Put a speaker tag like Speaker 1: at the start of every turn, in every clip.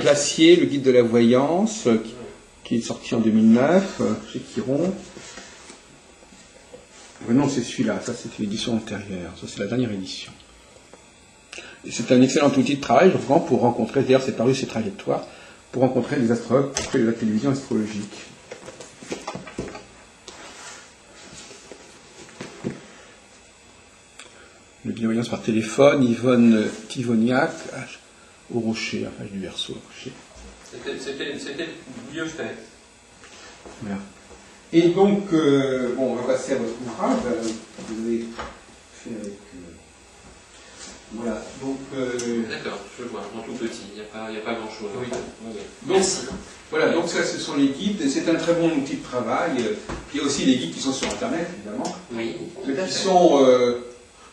Speaker 1: Glacier, le guide de la voyance, qui est sorti en 2009, chez Chiron. Non, c'est celui-là, ça c'est une édition antérieure, ça c'est la dernière édition. C'est un excellent outil de travail, je pense, pour rencontrer, d'ailleurs c'est paru chez Trajectoire, pour rencontrer les astrologues, pour faire de la télévision astrologique. Le guide de voyance par téléphone, Yvonne Tivoniak, au Rocher, enfin du Verseau, au Rocher.
Speaker 2: C'était mieux fait.
Speaker 1: Voilà. Et donc, bon, on va passer à votre ouvrage. Vous avez fait avec. Voilà, donc.
Speaker 2: D'accord, je vois, en tout petit, il n'y a pas grand-chose.
Speaker 1: Oui.
Speaker 2: Oui.
Speaker 1: Donc, voilà, donc ça, ce sont les guides. C'est un très bon outil de travail. Il y a aussi les guides qui sont sur Internet, évidemment.
Speaker 2: Oui.
Speaker 1: Qui sont.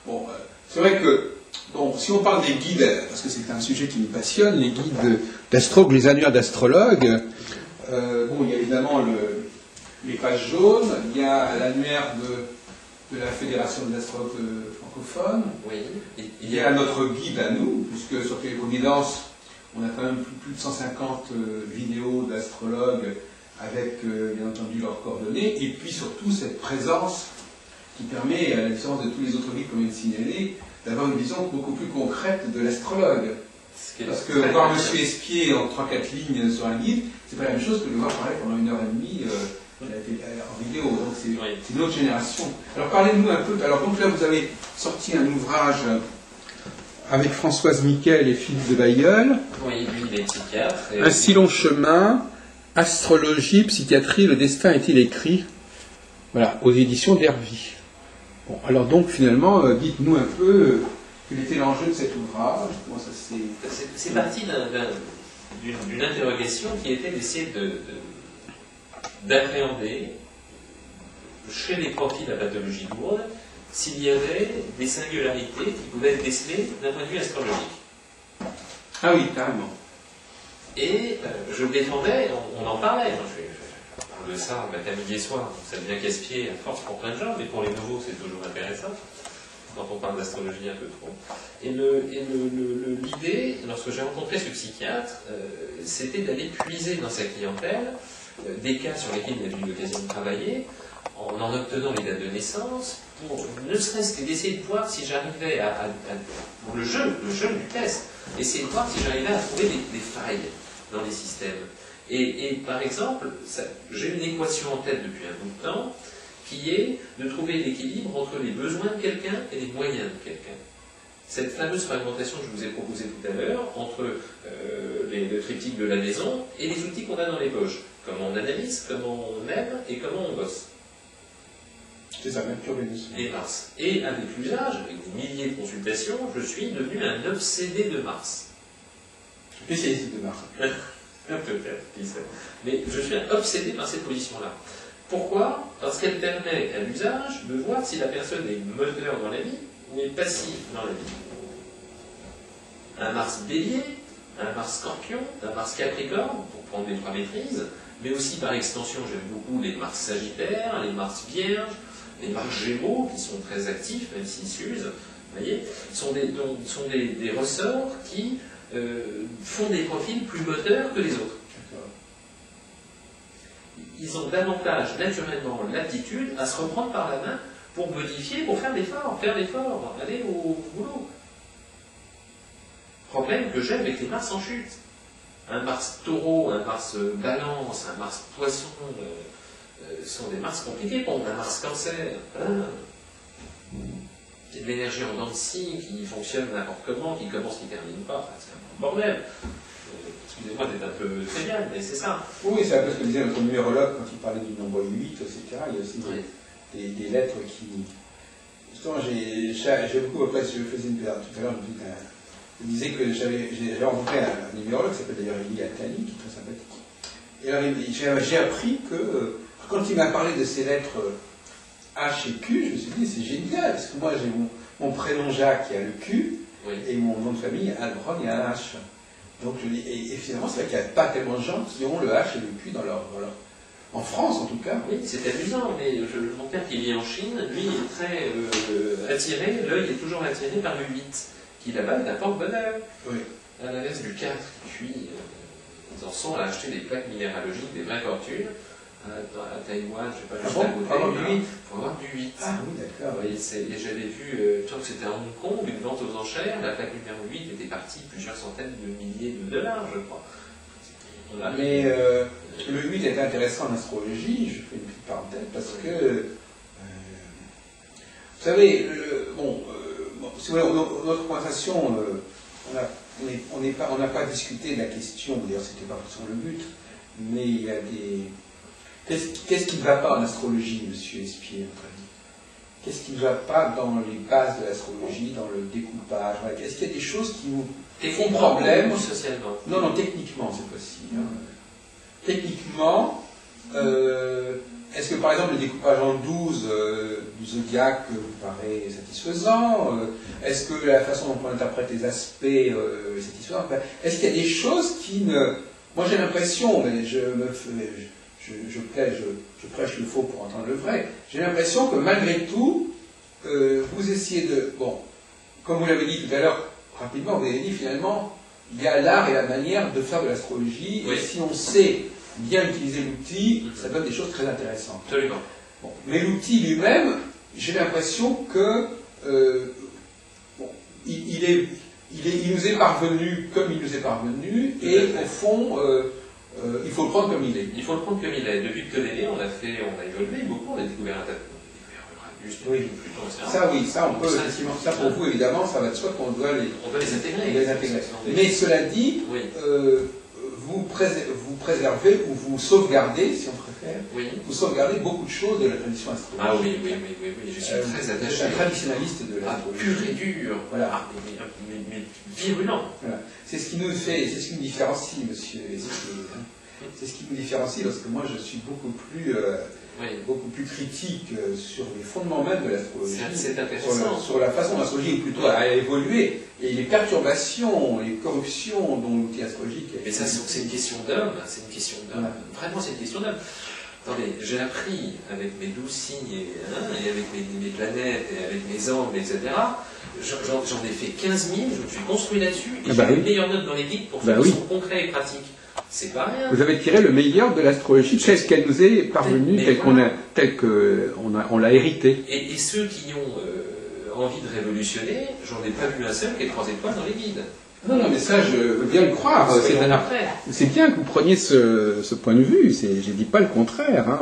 Speaker 1: Bon, c'est vrai que. Bon, si on parle des guides, parce que c'est un sujet qui nous passionne, les guides d'astrologues, les annuaires d'astrologues, bon, il y a évidemment les pages jaunes, il y a l'annuaire de la Fédération des astrologues francophones,
Speaker 2: oui.
Speaker 1: Il y a notre guide à nous, puisque sur Téléprovidence, on a quand même plus de 150 vidéos d'astrologues avec, bien entendu, leurs coordonnées, et puis surtout cette présence qui permet, à la différence de tous les autres guides qu'on vient de signaler, d'avoir une vision beaucoup plus concrète de l'astrologue. Parce que voir M. Espier en 3-4 lignes sur un guide, c'est pas la même chose que de le voir parler pendant 1h30 en vidéo. Donc c'est une autre génération. Alors parlez-nous un peu. Alors donc là vous avez sorti un ouvrage avec Françoise Miquel et Philippe de Bailleul.
Speaker 2: Oui, lui il est psychiatre.
Speaker 1: Un si long chemin, astrologie, psychiatrie, le destin est-il écrit? Voilà, aux éditions d'Hervy. Bon, alors donc finalement, dites-nous un peu quel était l'enjeu de cet ouvrage, comment ça s'est...
Speaker 2: C'est parti d'une interrogation qui était d'essayer d'appréhender chez les profils de la pathologie lourde s'il y avait des singularités qui pouvaient être décelées d'un point de vue astrologique.
Speaker 1: Ah oui, carrément.
Speaker 2: Et je défendais, on en parlait, je parle de ça matin, midi et soir, ça devient casse-pied à force pour plein de gens, mais pour les nouveaux c'est toujours intéressant, quand on parle d'astrologie un peu trop. Et l'idée, lorsque j'ai rencontré ce psychiatre, c'était d'aller puiser dans sa clientèle des cas sur lesquels il a eu l'occasion de travailler, en obtenant les dates de naissance, pour ne serait-ce que d'essayer de voir si j'arrivais pour le jeu du test, essayer de voir si j'arrivais à trouver des failles dans les systèmes. Et par exemple, j'ai une équation en tête depuis un bout de temps, qui est de trouver l'équilibre entre les besoins de quelqu'un et les moyens de quelqu'un. Cette fameuse fragmentation que je vous ai proposée tout à l'heure, entre le triptyque de la maison et les outils qu'on a dans les poches. Comment on analyse, comment on aime et comment on bosse.
Speaker 1: C'est ça, Mercure, Vénus.
Speaker 2: Et Mars. Et avec l'usage, avec des milliers de consultations, je suis devenu un obsédé de Mars.
Speaker 1: Spécialiste de Mars.
Speaker 2: Peut-être, qui sait. Mais je suis obsédé par cette position-là. Pourquoi? Parce qu'elle permet à l'usage de voir si la personne est moteur dans la vie ou est passive dans la vie. Un Mars bélier, un Mars scorpion, un Mars capricorne, pour prendre les 3 maîtrises, mais aussi par extension, j'aime beaucoup les Mars sagittaires, les Mars vierges, les Mars gémeaux, qui sont très actifs, même s'ils s'usent, vous voyez, sont des ressorts qui font des profils plus moteurs que les autres. Ils ont davantage, naturellement, l'aptitude à se reprendre par la main pour modifier, pour faire l'effort, aller au boulot. Problème que j'ai avec les Mars en chute. Un Mars taureau, un Mars balance, un Mars poisson, sont des Mars compliqués. Bon, un Mars cancer, c'est de l'énergie en dents de scie qui fonctionne n'importe comment, qui commence, qui ne termine pas. Enfin, c'est un bordel. Excusez-moi d'être un peu trivial, mais c'est ça.
Speaker 1: Oui, c'est un peu ce que disait notre numérologue quand il parlait du nombre 8, etc. Il y a aussi des lettres qui... Justement, j'ai beaucoup... Après, je faisais une... Tout à l'heure, je disais que j'avais rencontré un numérologue qui s'appelle d'ailleurs Elie Attali, qui est très sympathique. Et alors, j'ai appris que, quand il m'a parlé de ces lettres H et Q, je me suis dit, c'est génial, parce que moi, j'ai mon prénom Jacques, il y a le Q, oui. Et mon nom de famille, Albron, il y a un H. Donc, je dis, et finalement, c'est vrai qu'il n'y a pas tellement de gens qui ont le H et le Q dans leur... En France, en tout cas.
Speaker 2: Oui, c'est amusant, mais mon père qui vit en Chine, lui, est très attiré, l'œil est toujours attiré par le 8, qui là-bas est un porte-bonheur.
Speaker 1: Oui.
Speaker 2: À l'inverse du 4, qui fuit Ils en sont à acheter des plaques minéralogiques, des vraies fortunes. À Taïwan, je ne sais pas,
Speaker 1: Ah
Speaker 2: juste
Speaker 1: bon,
Speaker 2: à côté,
Speaker 1: pour avoir du 8.
Speaker 2: pour avoir du 8.
Speaker 1: Ah oui, d'accord.
Speaker 2: Et j'avais vu, je crois que c'était à Hong Kong, une vente aux enchères, la plaque numéro 8 était partie plusieurs centaines de milliers de dollars, je crois.
Speaker 1: Mais le 8 est intéressant en astrologie, je fais une petite parenthèse, parce que, vous savez, si vous voulez, notre conversation, on n'a pas discuté de la question, d'ailleurs c'était pas forcément le but, mais il y a des... Qu'est-ce qui ne va pas en astrologie, monsieur Espier, votre avis? Qu'est-ce qui ne va pas dans les bases de l'astrologie, dans le découpage? Est-ce qu'il y a des choses qui vous font problème?
Speaker 2: Ou socialement?
Speaker 1: Non, techniquement cette fois-ci. Techniquement, est-ce que par exemple le découpage en 12 du zodiaque vous paraît satisfaisant? Est-ce que la façon dont on interprète les aspects est satisfaisante? Est-ce qu'il y a des choses qui ne... Moi j'ai l'impression, mais je prêche le faux pour entendre le vrai, j'ai l'impression que malgré tout, vous essayez de... Bon, comme vous l'avez dit tout à l'heure, rapidement, vous avez dit finalement, il y a l'art et la manière de faire de l'astrologie,
Speaker 2: oui.
Speaker 1: Et si on sait bien utiliser l'outil, ça donne des choses très intéressantes.
Speaker 2: Absolument.
Speaker 1: Bon, mais l'outil lui-même, j'ai l'impression que il nous est parvenu comme il nous est parvenu, et au fond, il faut le prendre comme il est.
Speaker 2: Il faut le prendre comme il est. Depuis que Ptolémée, on a évolué beaucoup, on a découvert un tas de...
Speaker 1: Oui. Ça oui, ça on peut, effectivement, ça pour vous évidemment, ça va de soi qu'on doit
Speaker 2: les intégrer.
Speaker 1: Mais cela dit,
Speaker 2: oui.
Speaker 1: Vous préservez ou vous sauvegardez, si on préfère,
Speaker 2: oui.
Speaker 1: Vous sauvegardez beaucoup de choses de la tradition astrologique.
Speaker 2: Ah oui, je suis très attaché.
Speaker 1: Je suis un traditionnaliste de l'astrologie.
Speaker 2: Pur et dur,
Speaker 1: voilà.
Speaker 2: Mais virulent.
Speaker 1: Voilà. C'est ce qui nous différencie, monsieur. C'est ce qui nous différencie, parce que moi je suis beaucoup plus critique sur les fondements même de l'astrologie.
Speaker 2: C'est intéressant.
Speaker 1: Sur la façon dont l'astrologie plutôt a évolué, et les perturbations, les corruptions dont l'outil astrologique est.
Speaker 2: Mais ça, c'est une question d'homme, Voilà. Vraiment, c'est une question d'homme. Attendez, j'ai appris avec mes 12 signes et avec mes planètes et avec mes angles, etc. J'en ai fait 15 000, je me suis construit là-dessus, et j'ai les meilleures notes dans les guides pour faire des sons concrets et pratiques. C'est pas rien.
Speaker 3: Vous avez tiré le meilleur de l'astrologie telle qu'elle nous est parvenue, telle qu'on l'a héritée.
Speaker 2: Et ceux qui ont envie de révolutionner, j'en ai pas vu un seul qui ait 3 étoiles dans les guides.
Speaker 1: Non, mais ça, je veux bien le croire.
Speaker 3: C'est bien que vous preniez ce point de vue, je ne dis pas le contraire. Hein.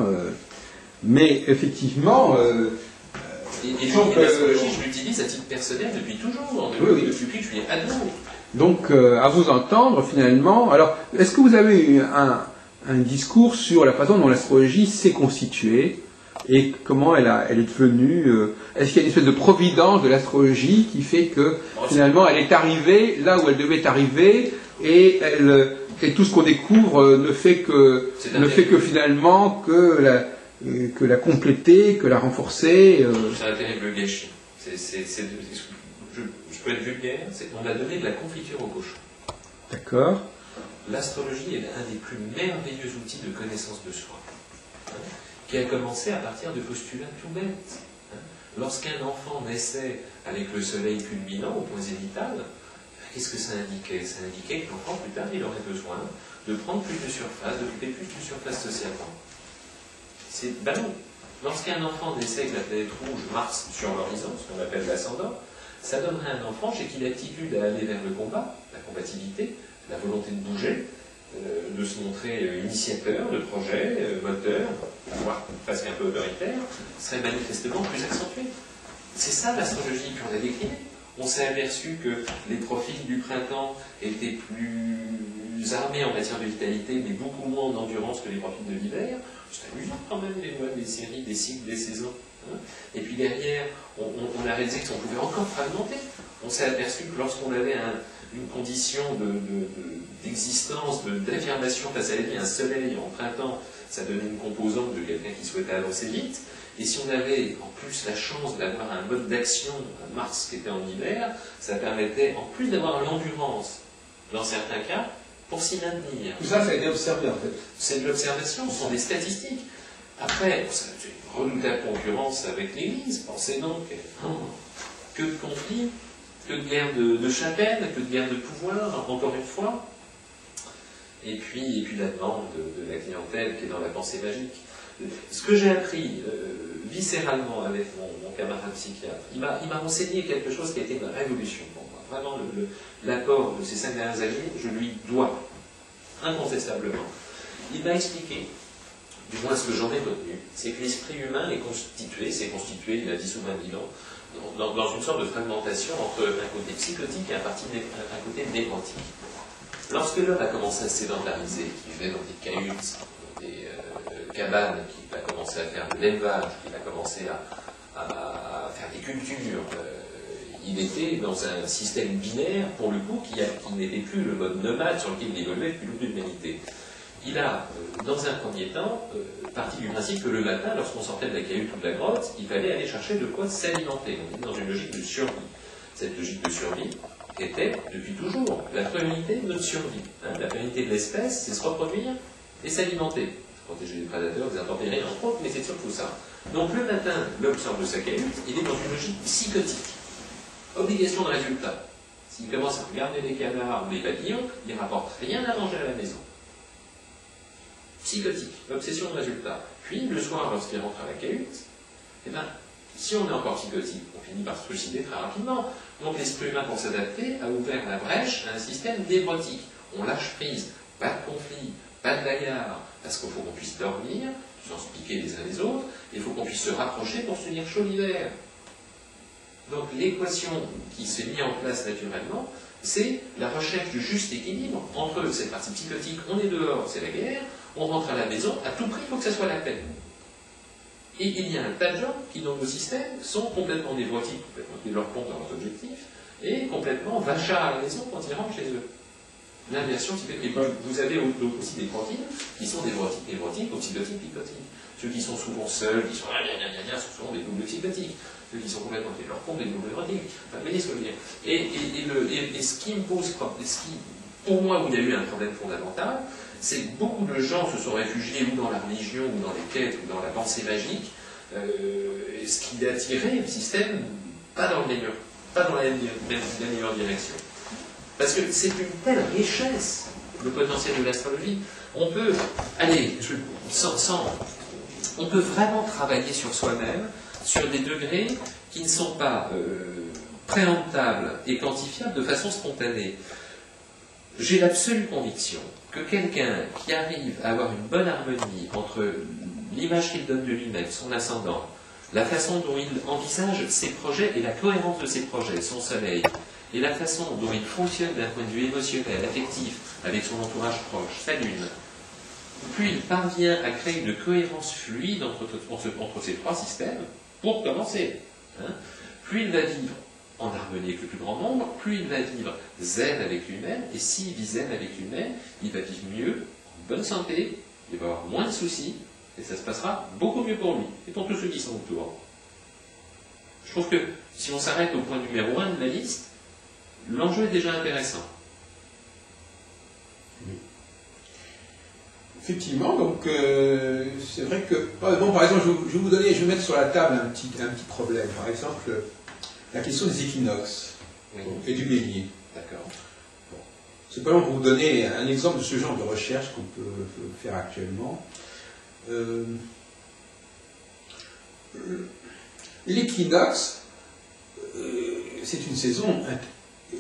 Speaker 3: Mais effectivement...
Speaker 2: l'astrologie, je l'utilise à titre personnel depuis toujours, depuis que je suis ado.
Speaker 3: Donc, à vous entendre, finalement... Alors, est-ce que vous avez eu un discours sur la façon dont l'astrologie s'est constituée et comment elle est devenue... Est-ce qu'il y a une espèce de providence de l'astrologie qui fait que, finalement, elle est arrivée là où elle devait arriver et tout ce qu'on découvre ne fait que finalement que la compléter, que la renforcer
Speaker 2: C'est un terrible gâchis. Je peux être vulgaire, on a donné de la confiture au cochon.
Speaker 3: D'accord.
Speaker 2: L'astrologie est un des plus merveilleux outils de connaissance de soi, qui a commencé à partir de postulats tout bêtes. Lorsqu'un enfant naissait avec le soleil culminant au point zénithal, qu'est-ce que ça indiquait? Ça indiquait que l'enfant, plus tard, il aurait besoin de prendre plus de surface, d'occuper plus de surface socialement. C'est ballot. Lorsqu'un enfant naissait avec la planète rouge, Mars, sur l'horizon, ce qu'on appelle l'ascendant, ça donnerait un enfant chez qui l'aptitude à aller vers le combat, la combativité, la volonté de bouger, de se montrer initiateur de projet, moteur, voire presque un peu autoritaire, serait manifestement plus accentuée. C'est ça l'astrologie qu'on a déclinée. On s'est aperçu que les profils du printemps étaient plus armés en matière de vitalité, mais beaucoup moins en endurance que les profils de l'hiver. C'est amusant quand même, les mois, des séries, des cycles, des saisons. Et puis derrière, on a réalisé qu'on pouvait encore fragmenter. On s'est aperçu que lorsqu'on avait une condition d'existence, d'affirmation face à la vie, un soleil en printemps, ça donnait une composante de quelqu'un qui souhaitait avancer vite. Et si on avait en plus la chance d'avoir un mode d'action, un Mars qui était en hiver, ça permettait en plus d'avoir l'endurance, dans certains cas, pour s'y maintenir.
Speaker 1: Tout ça, ça a été observé en fait.
Speaker 2: C'est de l'observation, ce sont des statistiques. Après, c'est une redoutable concurrence avec l'Église. Pensez donc, que de conflits, que de guerres de chapelle, que de guerres de pouvoir, encore une fois. et puis la demande de la clientèle qui est dans la pensée magique. Ce que j'ai appris viscéralement avec mon camarade psychiatre, il m'a enseigné quelque chose qui a été une révolution pour moi. Vraiment, l'apport de ces 5 dernières années, je lui dois, incontestablement. Il m'a expliqué, du moins ce que j'en ai retenu, c'est que l'esprit humain s'est constitué il y a 10 ou 20 000 ans, dans une sorte de fragmentation entre un côté psychotique et un côté névrotique. Lorsque l'homme a commencé à se sédentariser, qu'il vivait dans des cahutes, dans des cabanes, qu'il a commencé à faire de l'élevage, qu'il a commencé à faire des cultures, il était dans un système binaire, pour le coup, qui n'était plus le mode nomade sur lequel il évoluait depuis toute l'humanité. Il a, dans un premier temps, parti du principe que le matin, lorsqu'on sortait de la cahute ou de la grotte, il fallait aller chercher de quoi s'alimenter. On était dans une logique de survie. Cette logique de survie était, depuis toujours, la priorité de notre survie. La priorité de l'espèce, c'est se reproduire et s'alimenter. Protéger des prédateurs, des intempéries, entre autres, mais c'est surtout ça. Donc le matin, l'homme sort de sa cahute, il est dans une logique psychotique. Obligation de résultat. S'il commence à regarder les canards ou les papillons, il ne rapporte rien à manger à la maison. Psychotique, obsession de résultat. Puis, le soir, lorsqu'il rentre à la cahute, eh bien, si on est encore psychotique, on finit par se suicider très rapidement. Donc l'esprit humain, pour s'adapter, a ouvert la brèche à un système névrotique. On lâche prise, pas de conflit, pas de bagarre, parce qu'il faut qu'on puisse dormir, sans se piquer les uns les autres, et il faut qu'on puisse se rapprocher pour se tenir chaud l'hiver. Donc l'équation qui s'est mise en place naturellement, c'est la recherche du juste équilibre entre cette partie psychotique, on est dehors, c'est la guerre, on rentre à la maison, à tout prix, il faut que ça soit la peine. Et il y a un tas de gens qui, dans nos systèmes, sont complètement névrotiques, complètement de leur compte dans leurs objectifs, et complètement vachards à la maison quand ils rentrent chez eux. L'inversion psychotique. Et vous avez aussi des profils qui sont névrotiques ou psychotiques, picotiques. Ceux qui sont souvent seuls, qui sont sont souvent des doubles psychotiques. Ceux qui sont complètement de leur compte, des doubles névrotiques. Enfin, vous voyez ce que je veux dire. Et ce qui me pose, pour moi, où il y a eu un problème fondamental, c'est que beaucoup de gens se sont réfugiés ou dans la religion, ou dans les quêtes, ou dans la pensée magique, ce qui a tiré le système pas dans la meilleure direction. Parce que c'est une telle richesse, le potentiel de l'astrologie. On peut, on peut vraiment travailler sur soi-même, sur des degrés qui ne sont pas préemptables et quantifiables de façon spontanée. J'ai l'absolue conviction que quelqu'un qui arrive à avoir une bonne harmonie entre l'image qu'il donne de lui-même, son ascendant, la façon dont il envisage ses projets et la cohérence de ses projets, son soleil, et la façon dont il fonctionne d'un point de vue émotionnel, affectif, avec son entourage proche, sa lune, plus il parvient à créer une cohérence fluide entre ces 3 systèmes, pour commencer, plus il va vivre en harmonie avec le plus grand nombre, plus il va vivre zen avec lui-même, et s'il vit zen avec lui-même, il va vivre mieux, en bonne santé, il va avoir moins de soucis, et ça se passera beaucoup mieux pour lui, et pour tous ceux qui sont autour. Je trouve que si on s'arrête au point numéro 1 de la liste, l'enjeu est déjà intéressant.
Speaker 3: Oui. Effectivement, donc c'est vrai que, bon, par exemple, je vais mettre sur la table un petit problème. Par exemple, la question des équinoxes et du bélier.
Speaker 2: D'accord.
Speaker 3: Bon. C'est pas long pour vous donner un exemple de ce genre de recherche qu'on peut faire actuellement. L'équinoxe, c'est une saison,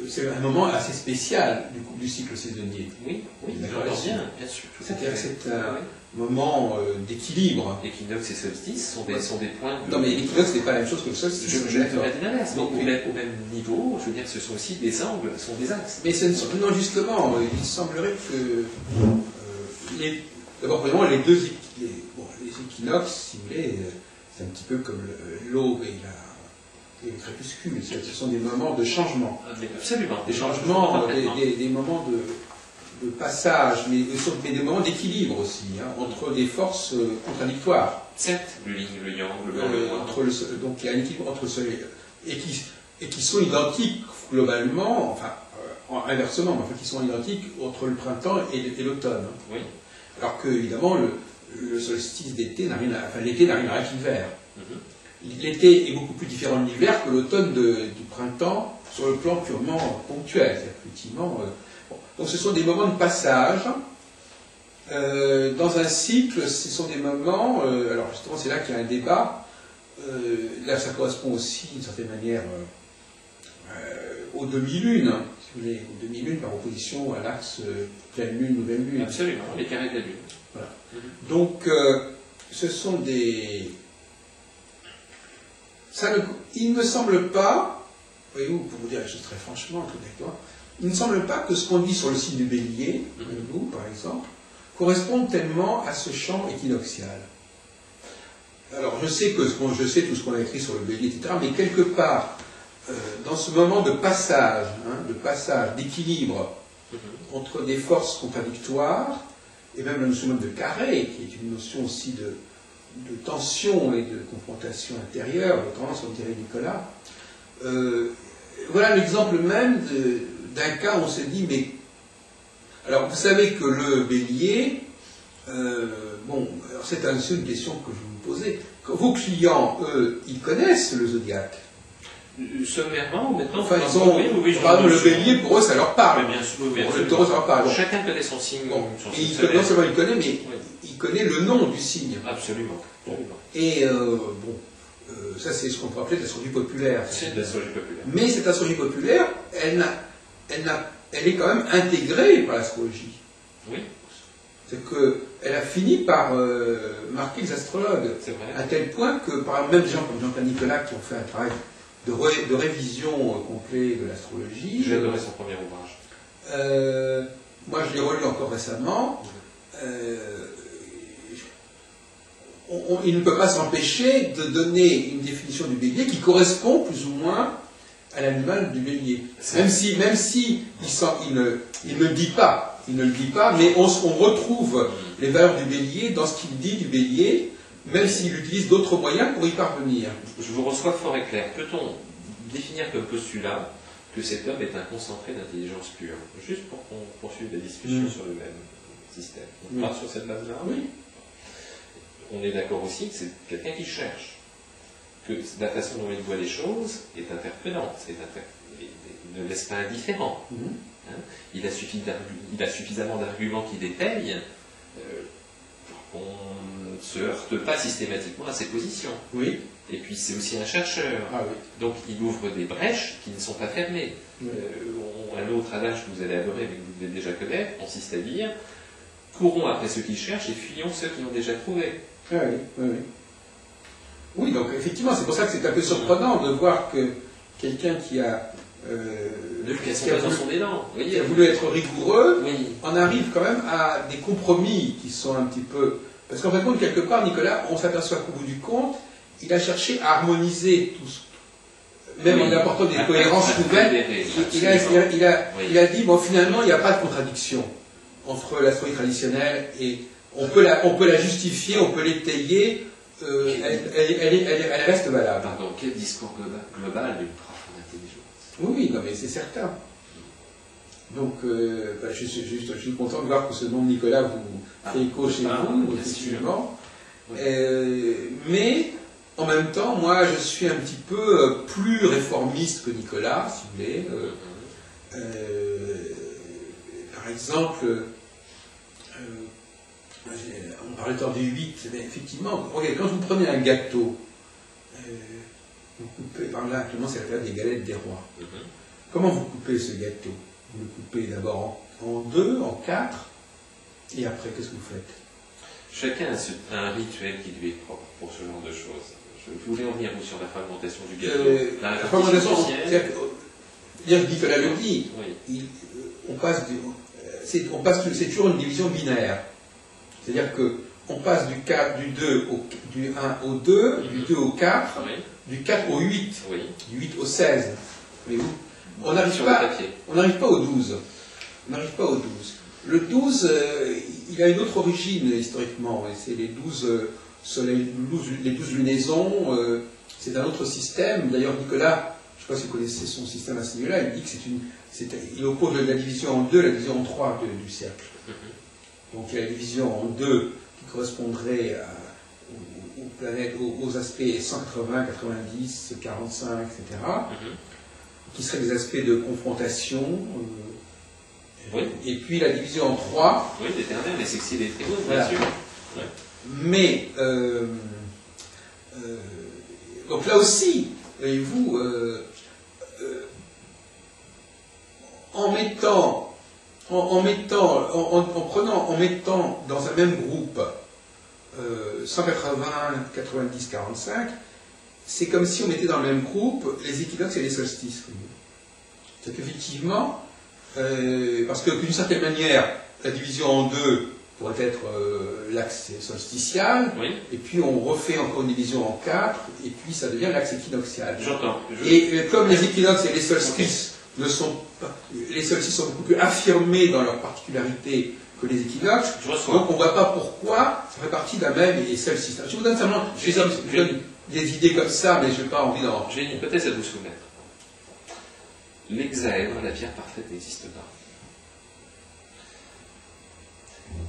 Speaker 3: c'est un moment assez spécial du cycle saisonnier.
Speaker 2: Oui, j'entends bien sûr.
Speaker 3: C'est-à-dire que c'est un moment d'équilibre.
Speaker 2: L'équinoxe et solstice sont des points de...
Speaker 3: Non, mais l'équinoxe n'est pas la même chose que le solstice.
Speaker 2: Je vais faire une inverse, mais au même niveau, je veux dire, ce sont aussi des angles, ce sont des axes.
Speaker 3: Mais non, justement, il semblerait que... D'abord, vraiment, les équinoxes, si vous voulez, c'est un petit peu comme l'aube et le crépuscule. Ce sont des moments de changement.
Speaker 2: Absolument.
Speaker 3: Des changements, des moments de passage, mais des moments d'équilibre aussi, entre des forces contradictoires.
Speaker 2: Certes, le yin, le yang, le blanc, le noir.
Speaker 3: Donc il y a un équilibre entre ceux et qui sont identiques globalement, enfin inversement, mais qui sont identiques entre le printemps et l'automne.
Speaker 2: Oui.
Speaker 3: Alors que, évidemment, le solstice d'été n'a rien à... Enfin, l'été n'a rien à voir avec l'hiver. L'été est beaucoup plus différent de l'hiver que l'automne du printemps sur le plan purement ponctuel. Effectivement, bon. Donc ce sont des moments de passage
Speaker 1: Dans un cycle, ce sont des moments, alors justement c'est là qu'il y a un débat, là ça correspond aussi d'une certaine manière aux demi-lunes, si vous voulez, aux demi-lunes par opposition à l'axe pleine lune, nouvelle lune.
Speaker 2: Absolument, les carrés de la lune.
Speaker 1: Voilà. Donc ce sont des... Il ne me semble pas, voyez-vous, pour vous dire les choses très franchement, tout d'accord, il ne me semble pas que ce qu'on dit sur le signe du bélier, vous par exemple, corresponde tellement à ce champ équinoxial. Alors je sais tout ce qu'on a écrit sur le bélier, etc., mais quelque part, dans ce moment de passage, d'équilibre entre des forces contradictoires, et même la notion de carré, qui est une notion aussi de tension et de confrontation intérieure, notamment, comme dirait Nicolas, voilà l'exemple même d'un cas où on se dit, mais... Alors, vous savez que le bélier, c'est une question que je vous posais. Vos clients, eux, ils connaissent le zodiaque?
Speaker 2: Sommairement, maintenant,
Speaker 1: enfin, le bélier, pour eux, ça leur parle.
Speaker 2: Mais bien sûr, oui,
Speaker 1: pour le taureau, ça leur parle. Bon.
Speaker 2: Chacun connaît son signe.
Speaker 1: Non seulement il connaît, mais il connaît le nom du signe.
Speaker 2: Absolument.
Speaker 1: Et ça, c'est ce qu'on peut appeler l'astrologie populaire.
Speaker 2: C'est de l'astrologie populaire.
Speaker 1: Mais cette astrologie populaire, elle est quand même intégrée par l'astrologie.
Speaker 2: Oui.
Speaker 1: C'est qu'elle a fini par marquer les astrologues.
Speaker 2: C'est vrai.
Speaker 1: À tel point que, par exemple, même des gens comme Jean-Claude Nicolas qui ont fait un travail de révision complet de l'astrologie.
Speaker 2: J'ai adoré son premier ouvrage.
Speaker 1: Moi, je l'ai relu encore récemment. Il ne peut pas s'empêcher de donner une définition du bélier qui correspond plus ou moins à l'animal du bélier. Même si il ne le dit pas, mais on retrouve les valeurs du bélier dans ce qu'il dit du bélier, même s'il utilise d'autres moyens pour y parvenir.
Speaker 2: Je vous reçois fort et clair. Peut-on définir comme postulat que cet homme est un concentré d'intelligence pure? Juste pour qu'on poursuive la discussion sur le même système. On part sur cette base-là?
Speaker 1: Oui.
Speaker 2: On est d'accord aussi que c'est quelqu'un qui cherche, que la façon dont il voit les choses est interpellante, il ne laisse pas indifférent. Hein, il a suffisamment d'arguments qui détaillent pour qu'on ne se heurte pas systématiquement à ses positions.
Speaker 1: Oui.
Speaker 2: Et puis c'est aussi un chercheur.
Speaker 1: Ah, oui.
Speaker 2: Donc il ouvre des brèches qui ne sont pas fermées.
Speaker 1: Oui.
Speaker 2: Un autre adage que vous allez adorer, mais que vous devez déjà connaître, consiste à dire: courons après ceux qui cherchent et fuyons ceux qui ont déjà trouvé.
Speaker 1: Ah, oui. Oui, donc effectivement, c'est pour ça que c'est un peu surprenant de voir que quelqu'un qui a voulu être rigoureux, en arrive quand même à des compromis qui sont un petit peu... Parce qu'en fait, quelque part, Nicolas, on s'aperçoit qu'au bout du compte, il a cherché à harmoniser tout ce... Même en apportant des cohérences nouvelles, il a dit, bon, finalement, il n'y a pas de contradiction entre l'astrologie traditionnelle et... On peut la justifier, on peut l'étayer, elle reste valable.
Speaker 2: Pardon, quel discours global d'une profonde intelligence.
Speaker 1: Oui, non, mais c'est certain. Donc, je suis content de voir que ce nom de Nicolas vous fait écho chez vous, effectivement. Mais, en même temps, moi, je suis un petit peu plus réformiste que Nicolas, si vous voulez. Par exemple... on parlait tout à l'heure du 8, mais effectivement, regardez, quand vous prenez un gâteau, vous coupez, par là, actuellement c'est la période des galettes des rois. Comment vous coupez ce gâteau? Vous le coupez d'abord en 2, en 4, et après, qu'est-ce que vous faites?
Speaker 2: Chacun a un rituel qui lui est propre pour ce genre de choses. Je voulais en venir sur la fragmentation du gâteau.
Speaker 1: La fragmentation, Nicolas le dit, c'est toujours une division binaire. C'est-à-dire qu'on passe du 1 au 2, du 2 au 4, du 4 au 8, du 8 au 16. On n'arrive pas au 12. Le 12, il a une autre origine historiquement. C'est les 12 lunaisons. C'est un autre système. D'ailleurs, Nicolas, je ne sais pas si vous connaissez son système à ce niveau-là, il dit que il oppose la division en 2, la division en 3 du cercle. Donc il y a la division en 2 qui correspondrait aux planètes, aux aspects 180, 90, 45, etc., qui seraient des aspects de confrontation,
Speaker 2: Oui.
Speaker 1: Et puis la division en 3.
Speaker 2: Oui, l'éternel, les sextiles et les tribounes,
Speaker 1: Voilà.
Speaker 2: bien sûr. Ouais.
Speaker 1: Mais, donc là aussi, voyez-vous, en mettant dans un même groupe 180, 90, 45, c'est comme si on mettait dans le même groupe les équinoxes et les solstices. C'est qu'effectivement, parce que d'une certaine manière, la division en deux pourrait être l'axe solsticial,
Speaker 2: Oui.
Speaker 1: et puis on refait encore une division en 4, et puis ça devient l'axe équinoxial.
Speaker 2: J'entends.
Speaker 1: Et comme les équinoxes et les solstices ne sont pas, les solstices sont beaucoup plus affirmés dans leurs particularités que les équinoxes, donc on ne voit pas pourquoi ça fait partie d'un même et solstice. Je vous donne simplement je vous donne des idées comme ça, mais je n'ai pas envie d'en...
Speaker 2: J'ai une hypothèse à vous soumettre. L'hexaèdre, la pierre parfaite, n'existe pas.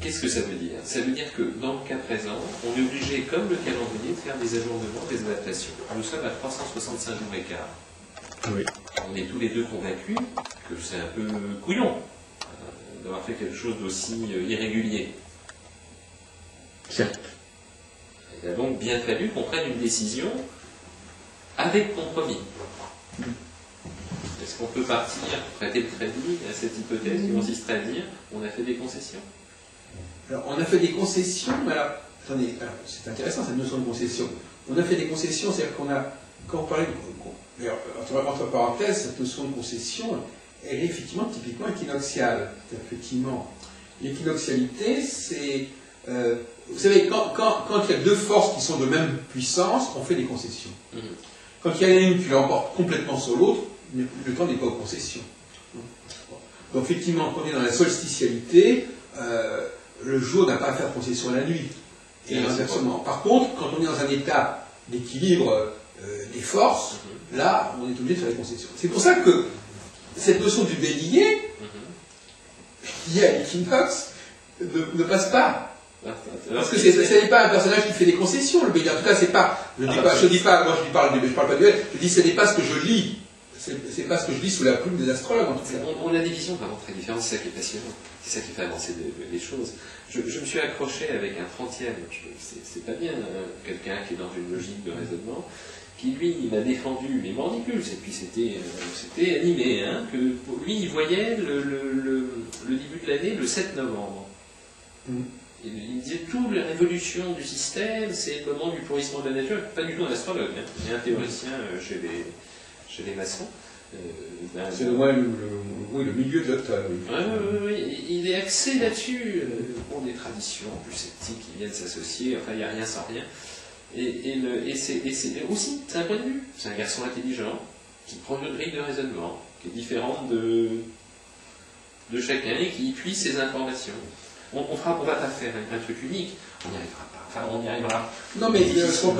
Speaker 2: Qu'est-ce que ça veut dire? Ça veut dire que dans le cas présent, on est obligé, comme le calendrier, de faire des ajournements, des adaptations. Nous sommes à 365 jours et quart.
Speaker 3: Oui.
Speaker 2: On est tous les deux convaincus que c'est un peu couillon d'avoir fait quelque chose d'aussi irrégulier.
Speaker 3: Certes.
Speaker 2: Il a donc bien fallu qu'on prenne une décision avec compromis. Est-ce qu'on peut partir, prêter le crédit à cette hypothèse qui consisterait à dire on a fait des concessions?
Speaker 1: Alors, on a fait des concessions, mais alors, attendez, c'est intéressant cette notion de concession. On a fait des concessions, c'est-à-dire qu'on a, quand on parlait de, entre parenthèses, cette notion de concession, elle est effectivement typiquement équinoxiale. Effectivement, l'équinoxialité, c'est, vous savez, quand il y a deux forces qui sont de même puissance, on fait des concessions. Quand il y en a une qui l'emporte complètement sur l'autre, le temps n'est pas aux concessions. Donc effectivement, quand on est dans la solsticialité, le jour n'a pas à faire concession à la nuit. Et inversement. Par contre, quand on est dans un état d'équilibre des forces, là, on est obligé de faire des concessions. C'est pour ça que cette notion du bélier, qui est à l'équinoxe, ne passe pas. Parce que ce n'est pas un personnage qui fait des concessions, le bélier. En tout cas, c'est pas. Je parle pas du je dis ce n'est pas ce que je lis. C'est pas ce que je lis sous la plume des astrologues, en tout cas.
Speaker 2: On a des visions vraiment très différentes, c'est ça qui est passionnant. C'est ça qui fait avancer les choses. Je me suis accroché avec un 30e, c'est pas bien, quelqu'un qui est dans une logique de raisonnement, qui lui m'a défendu les mordicules, et puis c'était animé, hein, que pour lui il voyait le début de l'année le 7 novembre. Il me disait toute la révolution du système, c'est le moment du pourrissement de la nature, pas du tout un astrologue, hein. Il y a un théoricien chez les maçons.
Speaker 1: C'est le milieu de l'automne.
Speaker 2: Oui. Il est axé là-dessus. Bon, des traditions plus sceptiques qui viennent s'associer, enfin, il n'y a rien sans rien. Et c'est aussi, c'est un point de vue. C'est un garçon intelligent qui prend une grille de raisonnement qui est différente de chacun et qui puise ses informations. On va pas faire un truc unique, on n'y arrivera pas. Enfin, on y arrivera.
Speaker 1: Non, mais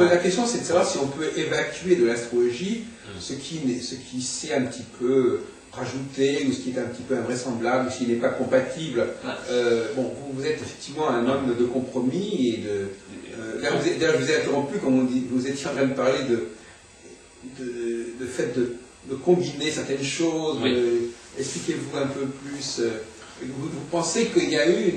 Speaker 1: la question, c'est de savoir si on peut évacuer de l'astrologie ce qui s'est un petit peu rajouté, ou ce qui est un petit peu invraisemblable, ou s'il n'est pas compatible. Bon, vous êtes effectivement un homme de compromis, et d'ailleurs, je vous ai interrompu, comme on dit, vous étiez en train de parler de fait de combiner certaines choses. Expliquez-vous un peu plus. Vous pensez qu'il y a eu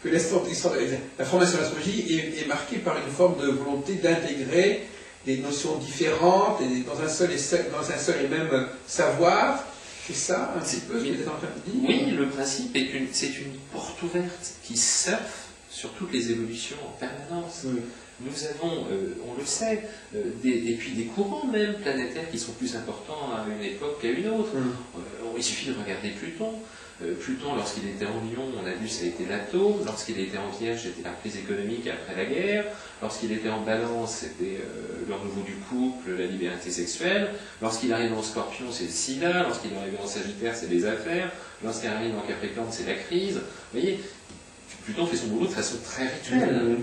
Speaker 1: que la formation de l'astrologie est marquée par une forme de volonté d'intégrer des notions différentes et dans un seul et même savoir. C'est ça un petit peu ce que vous êtes en train de dire?
Speaker 2: Oui, le principe est c'est une porte ouverte qui surfe sur toutes les évolutions en permanence. Nous avons, on le sait, et puis des courants même planétaires qui sont plus importants à une époque qu'à une autre. Il suffit de regarder Pluton. Pluton, lorsqu'il était en Lion, on a vu ça a été l'atome. Lorsqu'il était en Vierge, c'était la crise économique après la guerre. Lorsqu'il était en Balance, c'était le renouveau du couple, la liberté sexuelle. Lorsqu'il arrive en Scorpion, c'est le sida. Lorsqu'il arrive en Sagittaire, c'est les affaires. Lorsqu'il arrive en Capricorne, c'est la crise. Vous voyez, Pluton fait son boulot de façon très rituelle.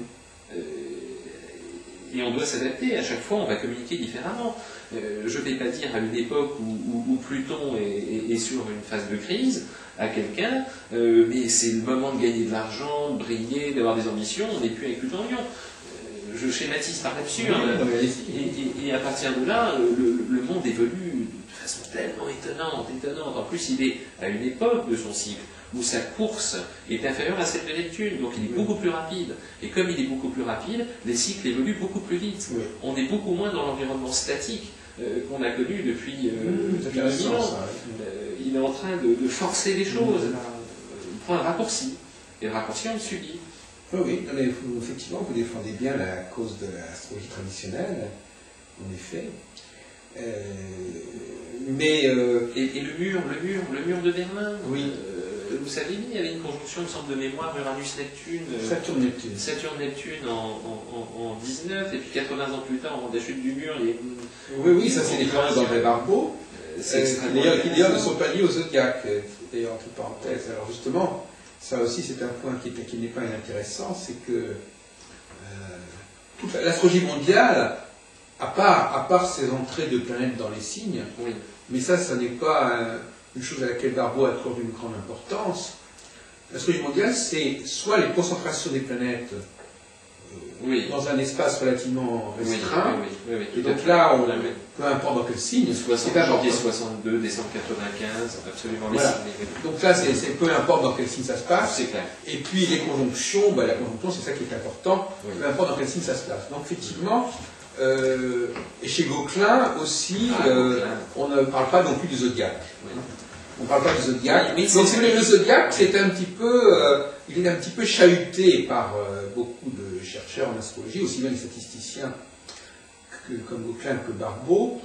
Speaker 2: Et on doit s'adapter. À chaque fois, on va communiquer différemment. Je ne vais pas dire à une époque où Pluton est sur une phase de crise à quelqu'un, mais c'est le moment de gagner de l'argent, de briller, d'avoir des ambitions, on n'est plus avec Pluton en Lion. Je schématise par l'absurde. Et à partir de là, le monde évolue de façon tellement étonnante. En plus, il est à une époque de son cycle où sa course est inférieure à celle de Neptune, donc il est beaucoup plus rapide. Et comme il est beaucoup plus rapide, les cycles évoluent beaucoup plus vite.
Speaker 1: Oui.
Speaker 2: On est beaucoup moins dans l'environnement statique qu'on a connu depuis 1000 ans. Il est en train de forcer les choses. Il prend un raccourci. Et le raccourci, on le subit.
Speaker 1: Oui, non, mais effectivement, vous défendez bien la cause de l'astrologie traditionnelle, en effet. Mais
Speaker 2: et le mur de Berlin,
Speaker 1: oui.
Speaker 2: Vous savez, il y avait une conjonction, il me semble, de mémoire Uranus-Neptune. Saturne-Neptune en 19, et puis 80 ans plus tard, au moment de la chute du mur, il y a une...
Speaker 1: Oui, ça c'est des travaux d'André Barbeau, qui d'ailleurs ne sont pas liés au zodiaque, d'ailleurs entre parenthèses. Alors justement, ça aussi c'est un point qui n'est pas inintéressant, c'est que toute l'astrologie mondiale, à part ces entrées de planètes dans les signes,
Speaker 2: oui.
Speaker 1: Mais ça n'est pas une chose à laquelle Barbeau accorde une grande importance. L'astrologie mondiale, c'est soit les concentrations des planètes dans un espace relativement restreint, et donc là, peu importe dans quel signe,
Speaker 2: janvier 62, décembre 95, absolument les
Speaker 1: voilà.
Speaker 2: signes.
Speaker 1: Donc là, c'est peu importe dans quel signe ça se passe.
Speaker 2: C'est clair.
Speaker 1: Et puis les conjonctions, la conjonction, c'est ça qui est important, peu importe dans quel signe ça se place. Donc effectivement, et chez Gauquelin aussi, on ne parle pas non plus du zodiaque. On ne parle pas du zodiaque. Donc le zodiaque, c'est un petit peu, il est un petit peu chahuté par beaucoup de chercheurs en astrologie, aussi bien les statisticiens comme Gauquelin que Barbeau.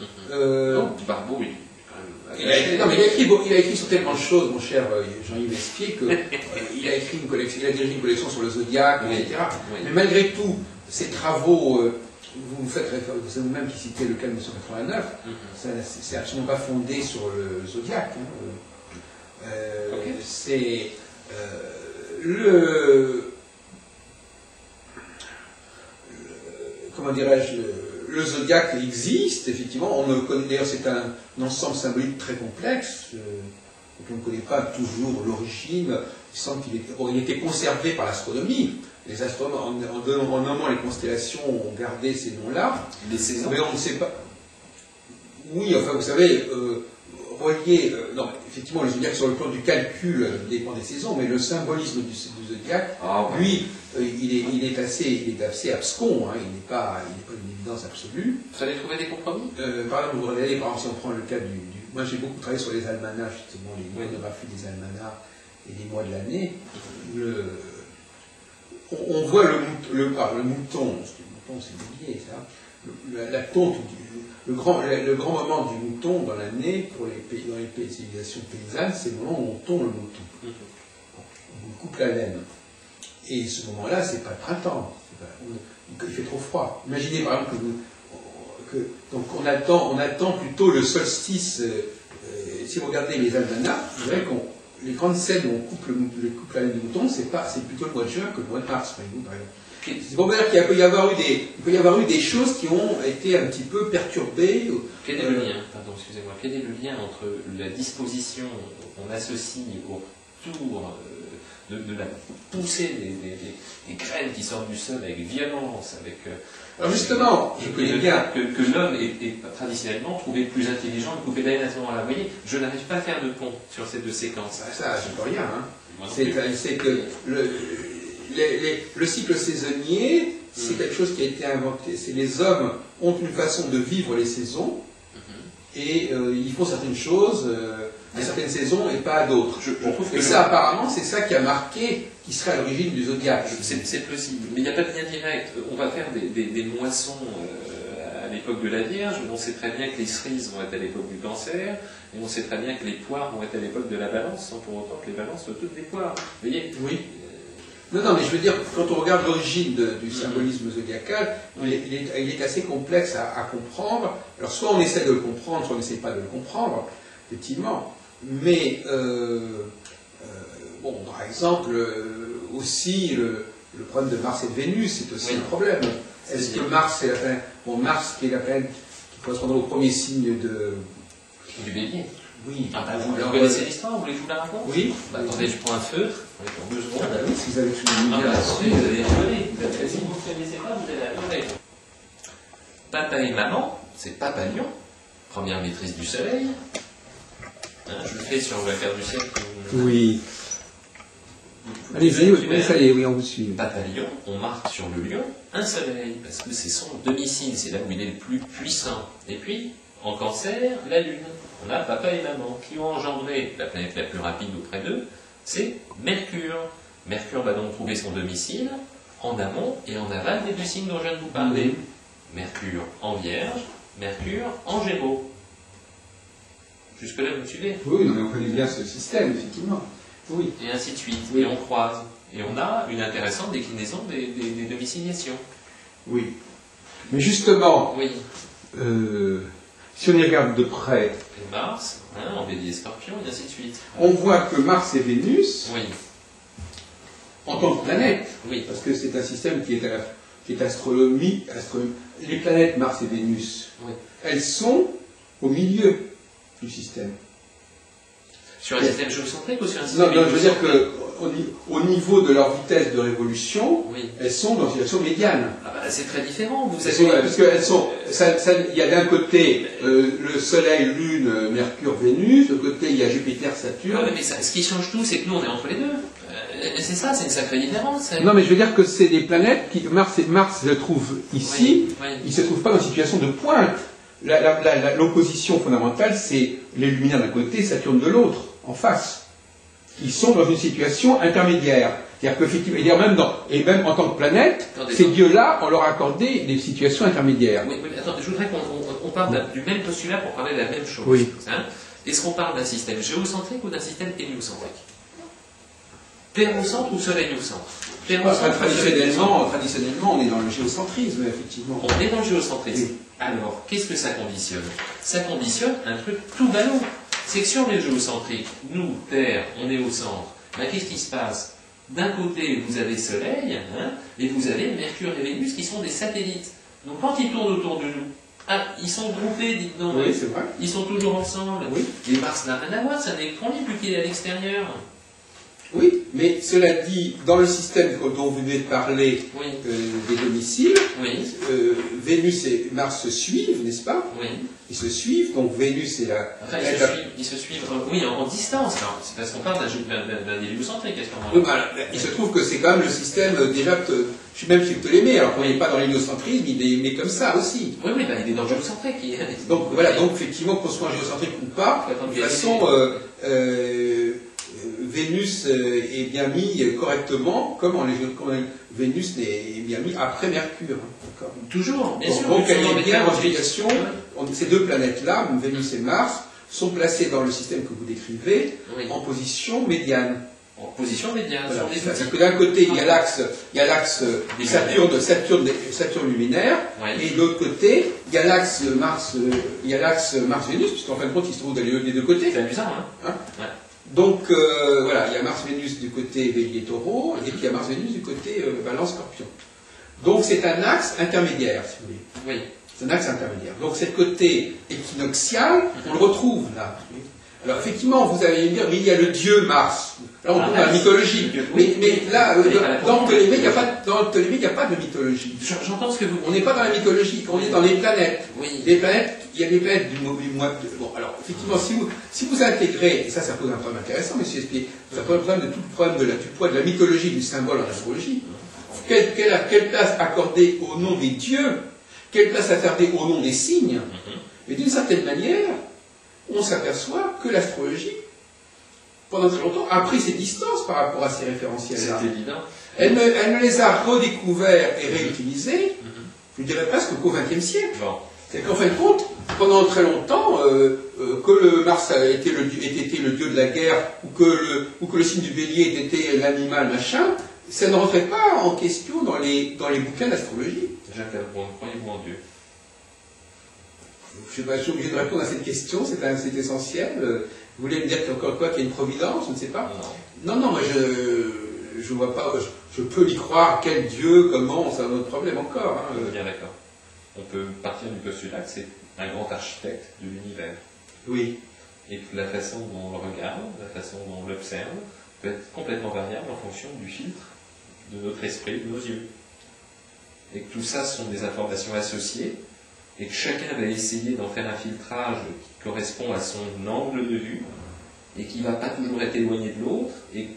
Speaker 2: Barbeau, oui.
Speaker 1: Il a écrit sur tellement de choses, mon cher Jean-Yves Espier, qu'il a écrit il a dirigé une collection sur le zodiaque, etc. Mais malgré tout, ses travaux. Vous faites référence, c'est vous-même qui citez le cas de 1989, c'est absolument pas fondé sur le zodiaque. C'est comment dirais-je, le zodiaque existe, effectivement, on le connaît, d'ailleurs c'est un ensemble symbolique très complexe, dont on ne connaît pas toujours l'origine, il semble qu'il était conservé par l'astronomie. Les astronomes, en nommant les constellations, ont gardé ces noms-là.
Speaker 2: Les saisons.
Speaker 1: Mais on ne sait pas. Oui, enfin, vous savez, relié. Non, effectivement, le zodiaque, sur le plan du calcul, dépend des saisons, mais le symbolisme du zodiaque, lui, il est assez abscon, hein, il n'est pas une évidence absolue.
Speaker 2: Il fallait trouver des compromis.
Speaker 1: Par exemple, vous regardez, par exemple, si on prend le cas moi, j'ai beaucoup travaillé sur les almanachs, justement, les monographies des almanachs et des mois de l'année. On voit le mouton, parce que le mouton c'est lié, ça, la tonte, le grand moment du mouton dans l'année, dans les civilisations paysannes, c'est le moment où on tond le mouton. On coupe la laine. Et ce moment-là, c'est pas le printemps, il fait trop froid. Imaginez par exemple donc on attend plutôt le solstice, si vous regardez les almanachs, vous verrez les grandes scènes où on coupe la laine du mouton, c'est plutôt le mois de juin que le mois de mars, par exemple. C'est pour dire qu'il peut y avoir eu des choses qui ont été un petit peu perturbées.
Speaker 2: Quel est le lien, pardon, excusez-moi, quel est le lien entre la disposition qu'on associe autour de la poussée des graines qui sortent du sol avec violence,
Speaker 1: alors justement, je connais bien
Speaker 2: que l'homme est traditionnellement trouvé plus intelligent de couper la laine à ce moment-là. Vous voyez, je n'arrive pas à faire de pont sur ces deux séquences.
Speaker 1: Ça, je ne peux rien. Hein. C'est que le cycle saisonnier, c'est quelque chose qui a été inventé. Les hommes ont une façon de vivre les saisons, et ils font certaines choses à certaines saisons et pas à d'autres.
Speaker 2: Je trouve que
Speaker 1: ça, apparemment, c'est ça qui a marqué, qui serait à l'origine du zodiaque.
Speaker 2: C'est possible, mais il n'y a pas de lien direct. On va faire des moissons à l'époque de la Vierge, mais on sait très bien que les cerises vont être à l'époque du Cancer, et on sait très bien que les poires vont être à l'époque de la Balance, sans pour autant que les balances soient toutes des poires. Vous voyez ?
Speaker 1: Oui. Non, mais je veux dire, quand on regarde l'origine du symbolisme zodiacal, il est assez complexe à comprendre. Alors, soit on essaie de le comprendre, soit on n'essaie pas de le comprendre, effectivement. Mais, par exemple, aussi, le problème de Mars et de Vénus, c'est aussi un problème. Est-ce que Mars, Mars, qui est la planète qui correspond au premier signe
Speaker 2: du Bélier.
Speaker 1: Oui.
Speaker 2: Vous connaissez l'histoire, vous voulez que je vous la raconte ?
Speaker 1: Oui.
Speaker 2: Attendez, je prends un feutre. En 2 secondes.
Speaker 1: Oui, si vous avez tout le monde.
Speaker 2: Attendez, vous allez rigoler. Si vous ne connaissez pas, vous allez adorer. Papa et maman, c'est Papa Lion. Première maîtrise du soleil. Hein, je le fais sur la carte du ciel.
Speaker 3: Oui. Allez-y, oui, ça y est, oui, on vous suit.
Speaker 2: Pape à Lion, on marque sur le lion un soleil, parce que c'est son domicile, c'est là où il est le plus puissant. Et puis, en Cancer, la Lune. On a papa et maman qui ont engendré la planète la plus rapide auprès d'eux, c'est Mercure. Mercure va donc trouver son domicile en amont et en aval des deux signes dont je viens de vous parler. Mercure en Vierge, Mercure en Gémeaux. Jusque-là, vous me suivez?
Speaker 3: Oui, non, mais on connaît bien ce système, effectivement. Oui.
Speaker 2: Et ainsi de suite.
Speaker 3: Oui.
Speaker 2: Et on croise. Et on a une intéressante déclinaison des domiciliations.
Speaker 3: Oui. Mais justement,
Speaker 2: Oui.
Speaker 3: si on y regarde de près,
Speaker 2: Et Mars, hein, en Bélier Scorpion, et ainsi de suite.
Speaker 3: on voit que Mars et Vénus,
Speaker 2: Oui.
Speaker 3: en tant que planète,
Speaker 2: Oui.
Speaker 3: parce que c'est un système qui est astronomie, les planètes Mars et Vénus,
Speaker 2: Oui.
Speaker 3: elles sont au milieu du système.
Speaker 2: Sur un système géocentrique ou sur un système
Speaker 3: Non, je veux dire
Speaker 2: héliocentrique?
Speaker 3: qu'au niveau de leur vitesse de révolution,
Speaker 2: Oui.
Speaker 3: elles sont dans une situation médiane.
Speaker 2: Ah bah, c'est très différent. Vous
Speaker 3: Elles sont-
Speaker 2: avez...
Speaker 3: parce qu'elles sont, il y a d'un côté le Soleil, Lune, Mercure, Vénus, de l'autre côté il y a Jupiter,
Speaker 2: Ah,
Speaker 3: Saturne.
Speaker 2: mais ça, ce qui change tout, c'est que nous, on est entre les deux. C'est ça, c'est une sacrée différence.
Speaker 3: Non, mais je veux dire que c'est des planètes qui. Mars se trouve ici,
Speaker 2: Oui, oui.
Speaker 3: il ne se trouve pas dans une situation de pointe. L'opposition fondamentale, c'est les luminaires d'un côté, Saturne de l'autre, en face. Ils sont dans une situation intermédiaire. C'est-à-dire qu'effectivement, et même en tant que planète,
Speaker 2: Attendez,
Speaker 3: ces dieux-là, on leur a accordé des situations intermédiaires.
Speaker 2: Oui, mais attends, je voudrais qu'on parle du même postulat pour parler de la même chose.
Speaker 3: Oui.
Speaker 2: Hein. Est-ce qu'on parle d'un système géocentrique ou d'un système héliocentrique? Terre-au-centre ou soleil-au-centre?
Speaker 3: Traditionnellement, on est dans le géocentrisme, effectivement.
Speaker 2: On est dans le géocentrisme.
Speaker 3: Oui.
Speaker 2: Alors, qu'est-ce que ça conditionne? Ça conditionne un truc tout ballot. C'est que si on est géocentrique, nous, Terre, on est au centre, ben, qu'est-ce qui se passe? D'un côté, vous avez Soleil, hein, et vous avez Mercure et Vénus qui sont des satellites. Donc quand ils tournent autour de nous, ils sont groupés, dites donc.
Speaker 3: Oui, c'est vrai.
Speaker 2: Ils sont toujours ensemble.
Speaker 3: Oui.
Speaker 2: Et Mars n'a rien à voir, c'est un électron libre qu'il est à l'extérieur.
Speaker 3: Oui, mais cela dit, dans le système dont vous venez de parler,
Speaker 2: Oui.
Speaker 3: des domiciles,
Speaker 2: Oui.
Speaker 3: Vénus et Mars se suivent, n'est-ce pas?
Speaker 2: Oui.
Speaker 3: Ils se suivent, donc Vénus est la...
Speaker 2: Enfin, ils se suivent, oui, en distance. C'est parce qu'on parle d'un héliocentrique à ce moment-là.
Speaker 3: Oui, bah, il se trouve que c'est quand même le système, déjà, je suis même chez Ptolémée, alors qu'on n'est pas dans l'héliocentrisme, il est comme ça aussi.
Speaker 2: Oui, bah, il est dans le géocentrique.
Speaker 3: Donc voilà, donc effectivement, qu'on soit géocentrique ou pas, de toute façon, Vénus est bien mis correctement, comme Vénus est bien mis après Mercure. Hein,
Speaker 2: toujours, bien sûr.
Speaker 3: Donc elle est bien en situation, ces deux planètes-là, Vénus et Mars, sont placées dans le système que vous décrivez,
Speaker 2: Oui.
Speaker 3: en position médiane.
Speaker 2: En position médiane.
Speaker 3: Voilà.
Speaker 2: Sur des
Speaker 3: C'est-à-dire
Speaker 2: outils.
Speaker 3: que d'un côté, il y a l'axe Saturne luminaire,
Speaker 2: Oui.
Speaker 3: et de l'autre côté, il y a l'axe Mars-Vénus, puisqu'en fin de compte, il se trouve des deux côtés.
Speaker 2: C'est amusant, hein.
Speaker 3: Hein.
Speaker 2: Ouais.
Speaker 3: Donc voilà, il y a Mars-Vénus du côté Bélier-Taureau, et puis il y a Mars-Vénus du côté Balance-Scorpion. Donc c'est un axe intermédiaire, si vous voulez.
Speaker 2: Oui.
Speaker 3: C'est un axe intermédiaire. Donc c'est le côté équinoxial, on le retrouve là. Alors effectivement, vous allez me dire, mais il y a le dieu Mars. Là, on tombe dans la mythologie. Mais là, dans Ptolémée, il n'y a pas de mythologie.
Speaker 2: J'entends ce que vous
Speaker 3: On n'est pas dans la mythologie, on est dans les planètes.
Speaker 2: Oui.
Speaker 3: Les planètes, il y a des planètes du mois. Bon, alors, effectivement, si vous intégrez, et ça pose un problème intéressant, monsieur Espier, ça pose un problème de tout le problème du poids de la mythologie, du symbole en astrologie. Quelle place accorder au nom des dieux? Quelle place accorder au nom des signes? Mais d'une certaine manière, on s'aperçoit que l'astrologie, pendant très longtemps, a pris ses distances par rapport à ces référentiels-là.
Speaker 2: C'est évident.
Speaker 3: Elle ne les a redécouverts et réutilisés, je dirais presque qu'au XXe siècle.
Speaker 2: Bon.
Speaker 3: C'est qu'en fin de compte, pendant très longtemps, que le Mars était le dieu de la guerre, ou que le signe du bélier était l'animal machin, ça ne rentrait pas en question dans les bouquins d'astrologie.
Speaker 2: Jacques Lebrun, croyez-vous en Dieu?
Speaker 3: Je suis obligé de répondre à cette question, c'est essentiel. Vous voulez me dire encore quoi, qu'il y a une providence? Je ne sais pas. Non, moi je vois pas, je peux y croire, quel Dieu, comment, c'est un autre problème encore. Hein.
Speaker 2: Bien d'accord. On peut partir du postulat que c'est un grand architecte de l'univers.
Speaker 3: Oui.
Speaker 2: Et que la façon dont on le regarde, la façon dont on l'observe, peut être complètement variable en fonction du filtre de notre esprit, de nos yeux. Et que tout ça sont des informations associées, et que chacun va essayer d'en faire un filtrage qui correspond à son angle de vue, et qui ne va pas toujours être éloigné de l'autre, et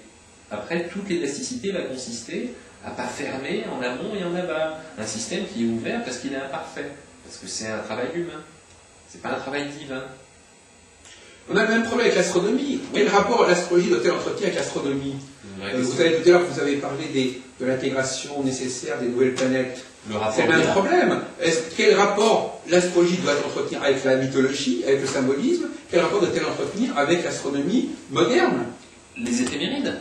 Speaker 2: après, toute l'élasticité va consister à ne pas fermer en amont et en aval. Un système qui est ouvert parce qu'il est imparfait, parce que c'est un travail humain, c'est pas un travail divin.
Speaker 1: On a le même problème avec l'astronomie. Quel rapport l'astrologie doit-elle entretenir avec l'astronomie? Vous savez, tout à l'heure, vous avez parlé de l'intégration nécessaire des nouvelles planètes. C'est le même problème. Quel rapport l'astrologie doit entretenir avec la mythologie, avec le symbolisme? Quel rapport doit-elle entretenir avec l'astronomie moderne?
Speaker 2: Les éphémérides.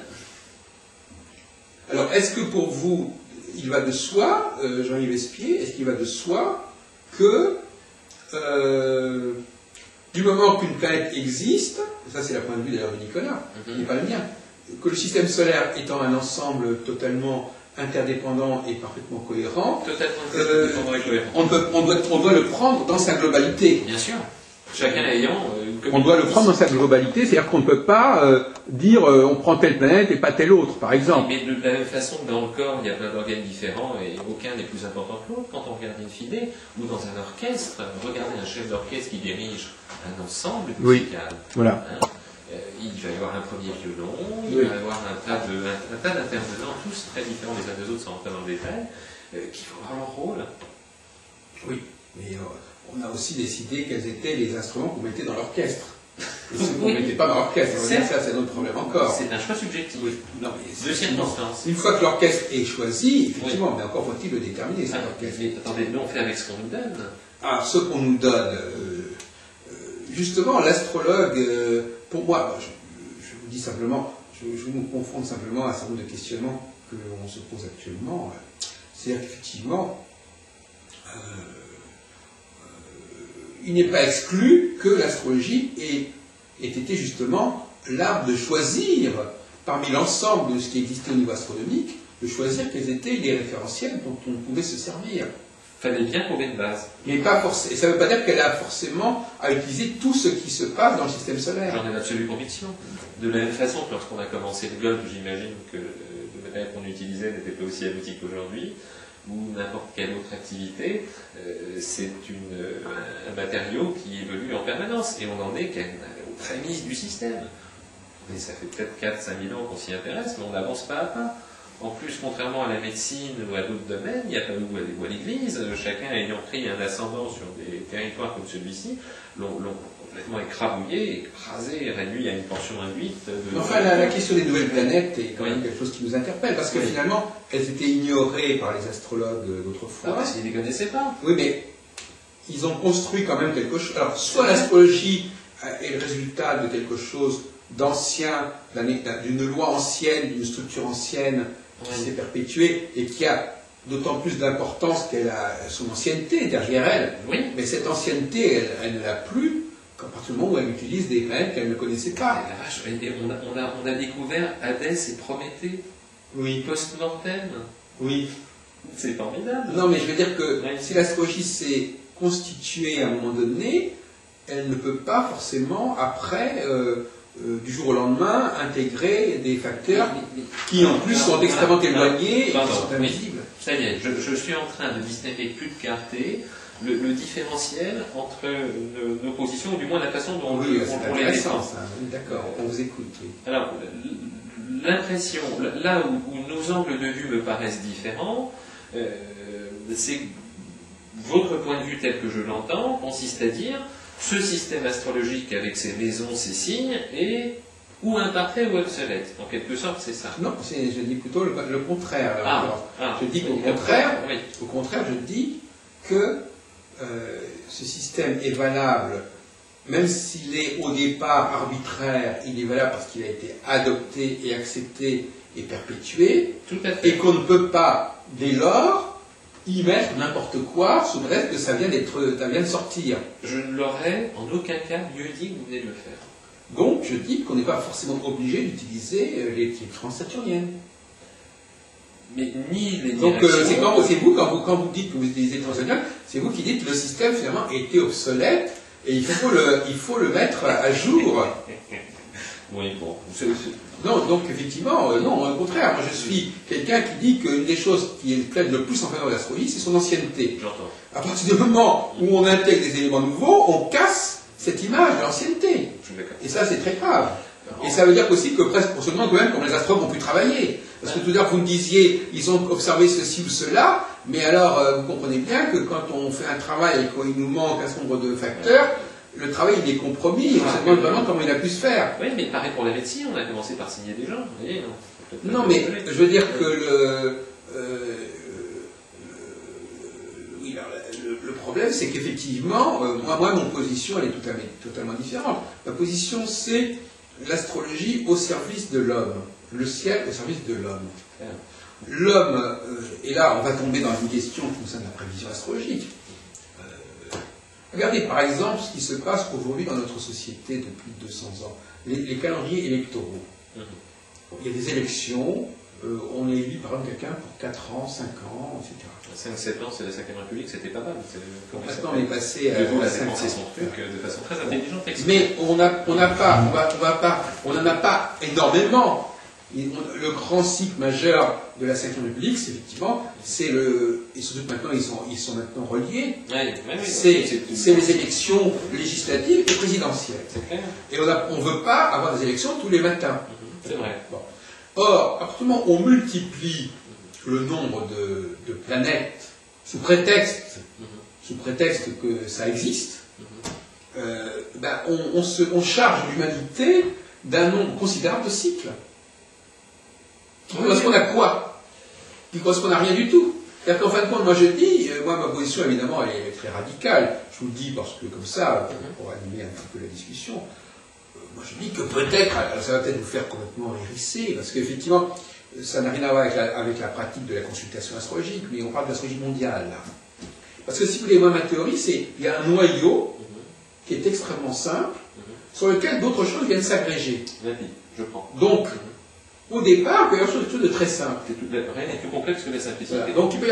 Speaker 1: Alors, est-ce que pour vous, il va de soi, Jean-Yves Espier, est-ce qu'il va de soi que du moment qu'une planète existe, et ça c'est le point de vue d'ailleurs de Nicolas, qui n'est pas le mien, que le système solaire étant un ensemble totalement interdépendant et parfaitement cohérent, on doit le prendre dans sa globalité.
Speaker 2: Bien sûr. Chacun ayant
Speaker 3: on doit le prendre dans sa globalité, c'est-à-dire qu'on ne peut pas dire on prend telle planète et pas telle autre, par exemple.
Speaker 2: Mais de la même façon que dans le corps, il y a plein d'organes différents et aucun n'est plus important que l'autre. Quand on regarde une fidée, ou dans un orchestre, regardez un chef d'orchestre qui dirige un ensemble musical.
Speaker 3: Oui. Voilà.
Speaker 2: Hein, il va y avoir un premier violon, il va y avoir un tas d'intervenants, tous très différents les uns des autres sans rentrer dans le détail, qui vont avoir leur rôle.
Speaker 1: Oui, mais on a aussi décidé quels étaient les instruments qu'on mettait dans l'orchestre. Et ceux qu'on ne mettait pas dans l'orchestre, ça c'est un autre problème encore.
Speaker 2: C'est un choix subjectif.
Speaker 1: Oui. Non, mais
Speaker 2: de circonstances.
Speaker 1: Une fois que l'orchestre est choisi, effectivement, mais encore faut-il le déterminer, cet orchestre.
Speaker 2: Mais attendez, nous on fait avec ce qu'on nous donne.
Speaker 1: Ah, ce qu'on nous donne. Justement, l'astrologue, pour moi, je vous dis simplement, je vous confronte simplement à un certain nombre de questionnements que l'on se pose actuellement. C'est-à-dire qu'effectivement, il n'est pas exclu que l'astrologie ait été justement l'arbre de choisir, parmi l'ensemble de ce qui existait au niveau astronomique, de choisir quels étaient les référentiels dont on pouvait se servir.
Speaker 2: Fallait bien trouver une base.
Speaker 1: Mais pas forcément. Et ça ne veut pas dire qu'elle a forcément à utiliser tout ce qui se passe dans le système solaire.
Speaker 2: J'en ai l'absolue conviction. De la même façon que lorsqu'on a commencé le golf, j'imagine que le matériel qu'on utilisait n'était pas aussi abouti qu'aujourd'hui, ou n'importe quelle autre activité, c'est un matériau qui évolue en permanence. Et on en est aux prémices du système. Et ça fait peut-être 4-5 000 ans qu'on s'y intéresse, mais on n'avance pas à pas. En plus, contrairement à la médecine ou à d'autres domaines, il n'y a pas ou à l'Église, chacun ayant pris un ascendant sur des territoires comme celui-ci, l'ont complètement écrabouillé, écrasé, réduit à une portion induite.
Speaker 1: Enfin, la question des nouvelles planètes est quand même quelque chose qui nous interpelle, parce que finalement, elles étaient ignorées par les astrologues d'autrefois.
Speaker 2: Ah, parce qu'ils ne les connaissaient pas.
Speaker 1: Oui, mais ils ont construit quand même quelque chose. Alors, soit l'astrologie est le résultat de quelque chose d'ancien, d'une loi ancienne, d'une structure ancienne, qui s'est perpétuée et qui a d'autant plus d'importance qu'elle a son ancienneté derrière elle.
Speaker 2: Oui.
Speaker 1: Mais cette ancienneté, elle ne l'a plus qu'à partir du moment où elle utilise des planètes qu'elle ne connaissait pas.
Speaker 2: La vache, on a découvert Hadès et Prométhée.
Speaker 1: Oui.
Speaker 2: Post-mortem.
Speaker 1: Oui.
Speaker 2: C'est formidable.
Speaker 1: Non, mais je veux dire que si l'astrologie s'est constituée à un moment donné, elle ne peut pas forcément, après, du jour au lendemain, intégrer des facteurs qui en plus sont extrêmement éloignés et qui sont invisibles.
Speaker 2: Ça y est, je suis en train de distinguer plus de clarté le différentiel entre nos positions, ou du moins la façon dont on les défend.
Speaker 1: D'accord, on vous écoute. Oui.
Speaker 2: Alors, l'impression, là où nos angles de vue me paraissent différents, c'est votre point de vue tel que je l'entends consiste à dire ce système astrologique avec ses maisons, ses signes, est ou imparfait ou obsolète. En quelque sorte, c'est ça.
Speaker 1: Non, je dis plutôt le contraire. Je dis qu'au contraire, je dis que ce système est valable, même s'il est au départ arbitraire, il est valable parce qu'il a été adopté et accepté et perpétué,
Speaker 2: tout à fait.
Speaker 1: Et qu'on ne peut pas, dès lors, y mettre n'importe quoi sous prétexte que ça vient de sortir.
Speaker 2: Je ne l'aurais en aucun cas mieux dit que vous venez de le faire.
Speaker 1: Donc je dis qu'on n'est pas forcément obligé d'utiliser les transsaturniennes.
Speaker 2: Mais ni les
Speaker 1: donc c'est vous, quand vous dites que vous utilisez les transsaturniennes, c'est vous qui dites que le système finalement était obsolète et il faut le mettre à jour.
Speaker 2: Oui, bon.
Speaker 1: Non, donc effectivement, non, au contraire, moi je suis quelqu'un qui dit qu'une des choses qui plaide le plus en faveur de l'astrologie, c'est son ancienneté.
Speaker 2: J'entends.
Speaker 1: À partir du moment où on intègre des éléments nouveaux, on casse cette image de l'ancienneté.
Speaker 2: Je suis d'accord.
Speaker 1: Et ça, c'est très grave. Et ça veut dire aussi que presque, on se demande quand même comment les astrologues ont pu travailler. Parce que tout à l'heure, vous me disiez, ils ont observé ceci ou cela, mais alors, vous comprenez bien que quand on fait un travail et qu'il nous manque un certain nombre de facteurs, le travail il est compromis, et on se demande vraiment comment il a pu se faire.
Speaker 2: Oui, mais pareil pour la médecine, on a commencé par signer des gens, vous voyez, non?
Speaker 1: Non, mais je veux dire que oui, alors, le problème, c'est qu'effectivement, moi, mon position, elle est totalement différente. Ma position, c'est l'astrologie au service de l'homme, le ciel au service de l'homme. L'homme, et là, on va tomber dans une question qui concerne la prévision astrologique. Regardez par exemple ce qui se passe aujourd'hui dans notre société depuis 200 ans, les calendriers électoraux. Il y a des élections, on élit par exemple quelqu'un pour 4 ans, 5 ans, etc.
Speaker 2: 5-7 ans, c'est la 5e République, c'était pas mal.
Speaker 1: Maintenant on est passé à
Speaker 2: Legault a
Speaker 1: 5
Speaker 2: dépensé
Speaker 1: ans.
Speaker 2: son truc de façon très intelligente.
Speaker 1: Mais on n'en a pas énormément. Le grand cycle majeur de la 5e République, c'est effectivement, et surtout maintenant ils sont maintenant reliés, c'est les élections législatives et présidentielles.
Speaker 2: C'est clair.
Speaker 1: Et on ne veut pas avoir des élections tous les matins.
Speaker 2: C'est vrai.
Speaker 1: Bon. Or, à partir du moment où on multiplie le nombre de planètes sous prétexte que ça existe, on charge l'humanité d'un nombre considérable de cycles. Qui correspondent à quoi? Qui correspondent à rien du tout. C'est-à-dire qu'en fin de compte, moi je dis, ma position évidemment elle est très radicale, je vous le dis parce que comme ça, pour animer un petit peu la discussion, moi je dis que peut-être, ça va peut-être vous faire complètement hérisser, parce qu'effectivement, ça n'a rien à voir avec la pratique de la consultation astrologique, mais on parle d'astrologie mondiale là. Parce que si vous voulez, moi ma théorie, c'est qu'il y a un noyau qui est extrêmement simple, sur lequel d'autres choses viennent s'agréger.
Speaker 2: La vie, je prends.
Speaker 1: Donc, au départ, il peut y avoir quelque chose de très simple.
Speaker 2: Rien n'est plus complexe que la simplicité.
Speaker 1: Voilà. Donc il peut y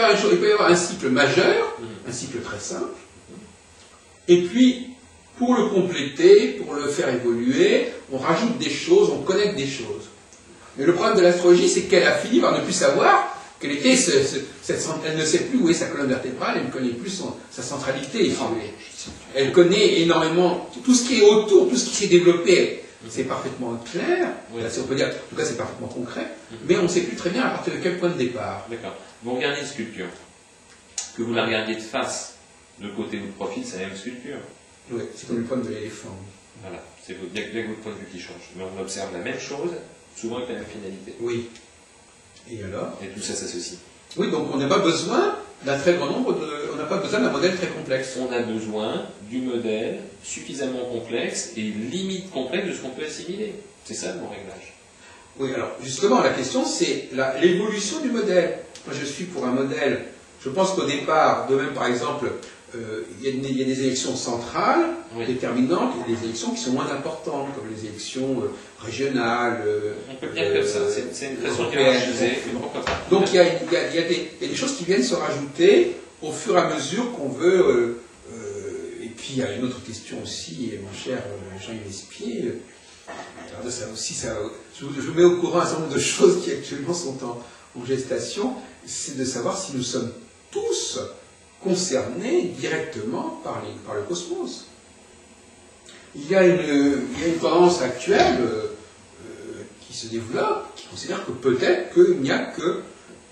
Speaker 1: avoir un cycle majeur, un cycle très simple, et puis pour le compléter, pour le faire évoluer, on rajoute des choses, on connecte des choses. Mais le problème de l'astrologie, c'est qu'elle a fini par ne plus savoir quelle était elle ne sait plus où est sa colonne vertébrale, elle ne connaît plus sa centralité. Elle connaît énormément tout ce qui est autour, tout ce qui s'est développé. C'est parfaitement clair,
Speaker 2: oui.
Speaker 1: On peut dire, en tout cas c'est parfaitement concret, mais on ne sait plus très bien à partir de quel point de départ.
Speaker 2: D'accord. Vous regardez une sculpture, que vous la regardiez de face, de côté ou de profil, c'est la même sculpture.
Speaker 1: Oui, c'est comme le point de l'éléphant.
Speaker 2: Voilà, c'est bien que votre point de vue qui change. Mais on observe la même chose, souvent avec la même finalité.
Speaker 1: Oui. Et alors?
Speaker 2: Et tout ça s'associe.
Speaker 1: Oui, donc on n'a pas besoin d'un très grand nombre on n'a pas besoin d'un modèle très complexe.
Speaker 2: On a besoin du modèle suffisamment complexe et limite complexe de ce qu'on peut assimiler. C'est ça mon réglage.
Speaker 1: Oui, alors justement, la question c'est l'évolution du modèle. Moi je suis pour un modèle, je pense qu'au départ, de même par exemple, il y a des élections centrales, déterminantes, il y a des élections qui sont moins importantes, comme les élections régionales.
Speaker 2: On peut dire comme ça, c'est une façon de hiérarchiser.
Speaker 1: Donc il y a des choses qui viennent se rajouter au fur et à mesure qu'on veut. Et puis il y a une autre question aussi, mon cher Jean-Yves Espier. Ça aussi, je vous mets au courant un certain nombre de choses qui actuellement sont en gestation, c'est de savoir si nous sommes tous concernés directement par le cosmos. Il y a une tendance actuelle qui se développe, qui considère que peut-être qu'il n'y a que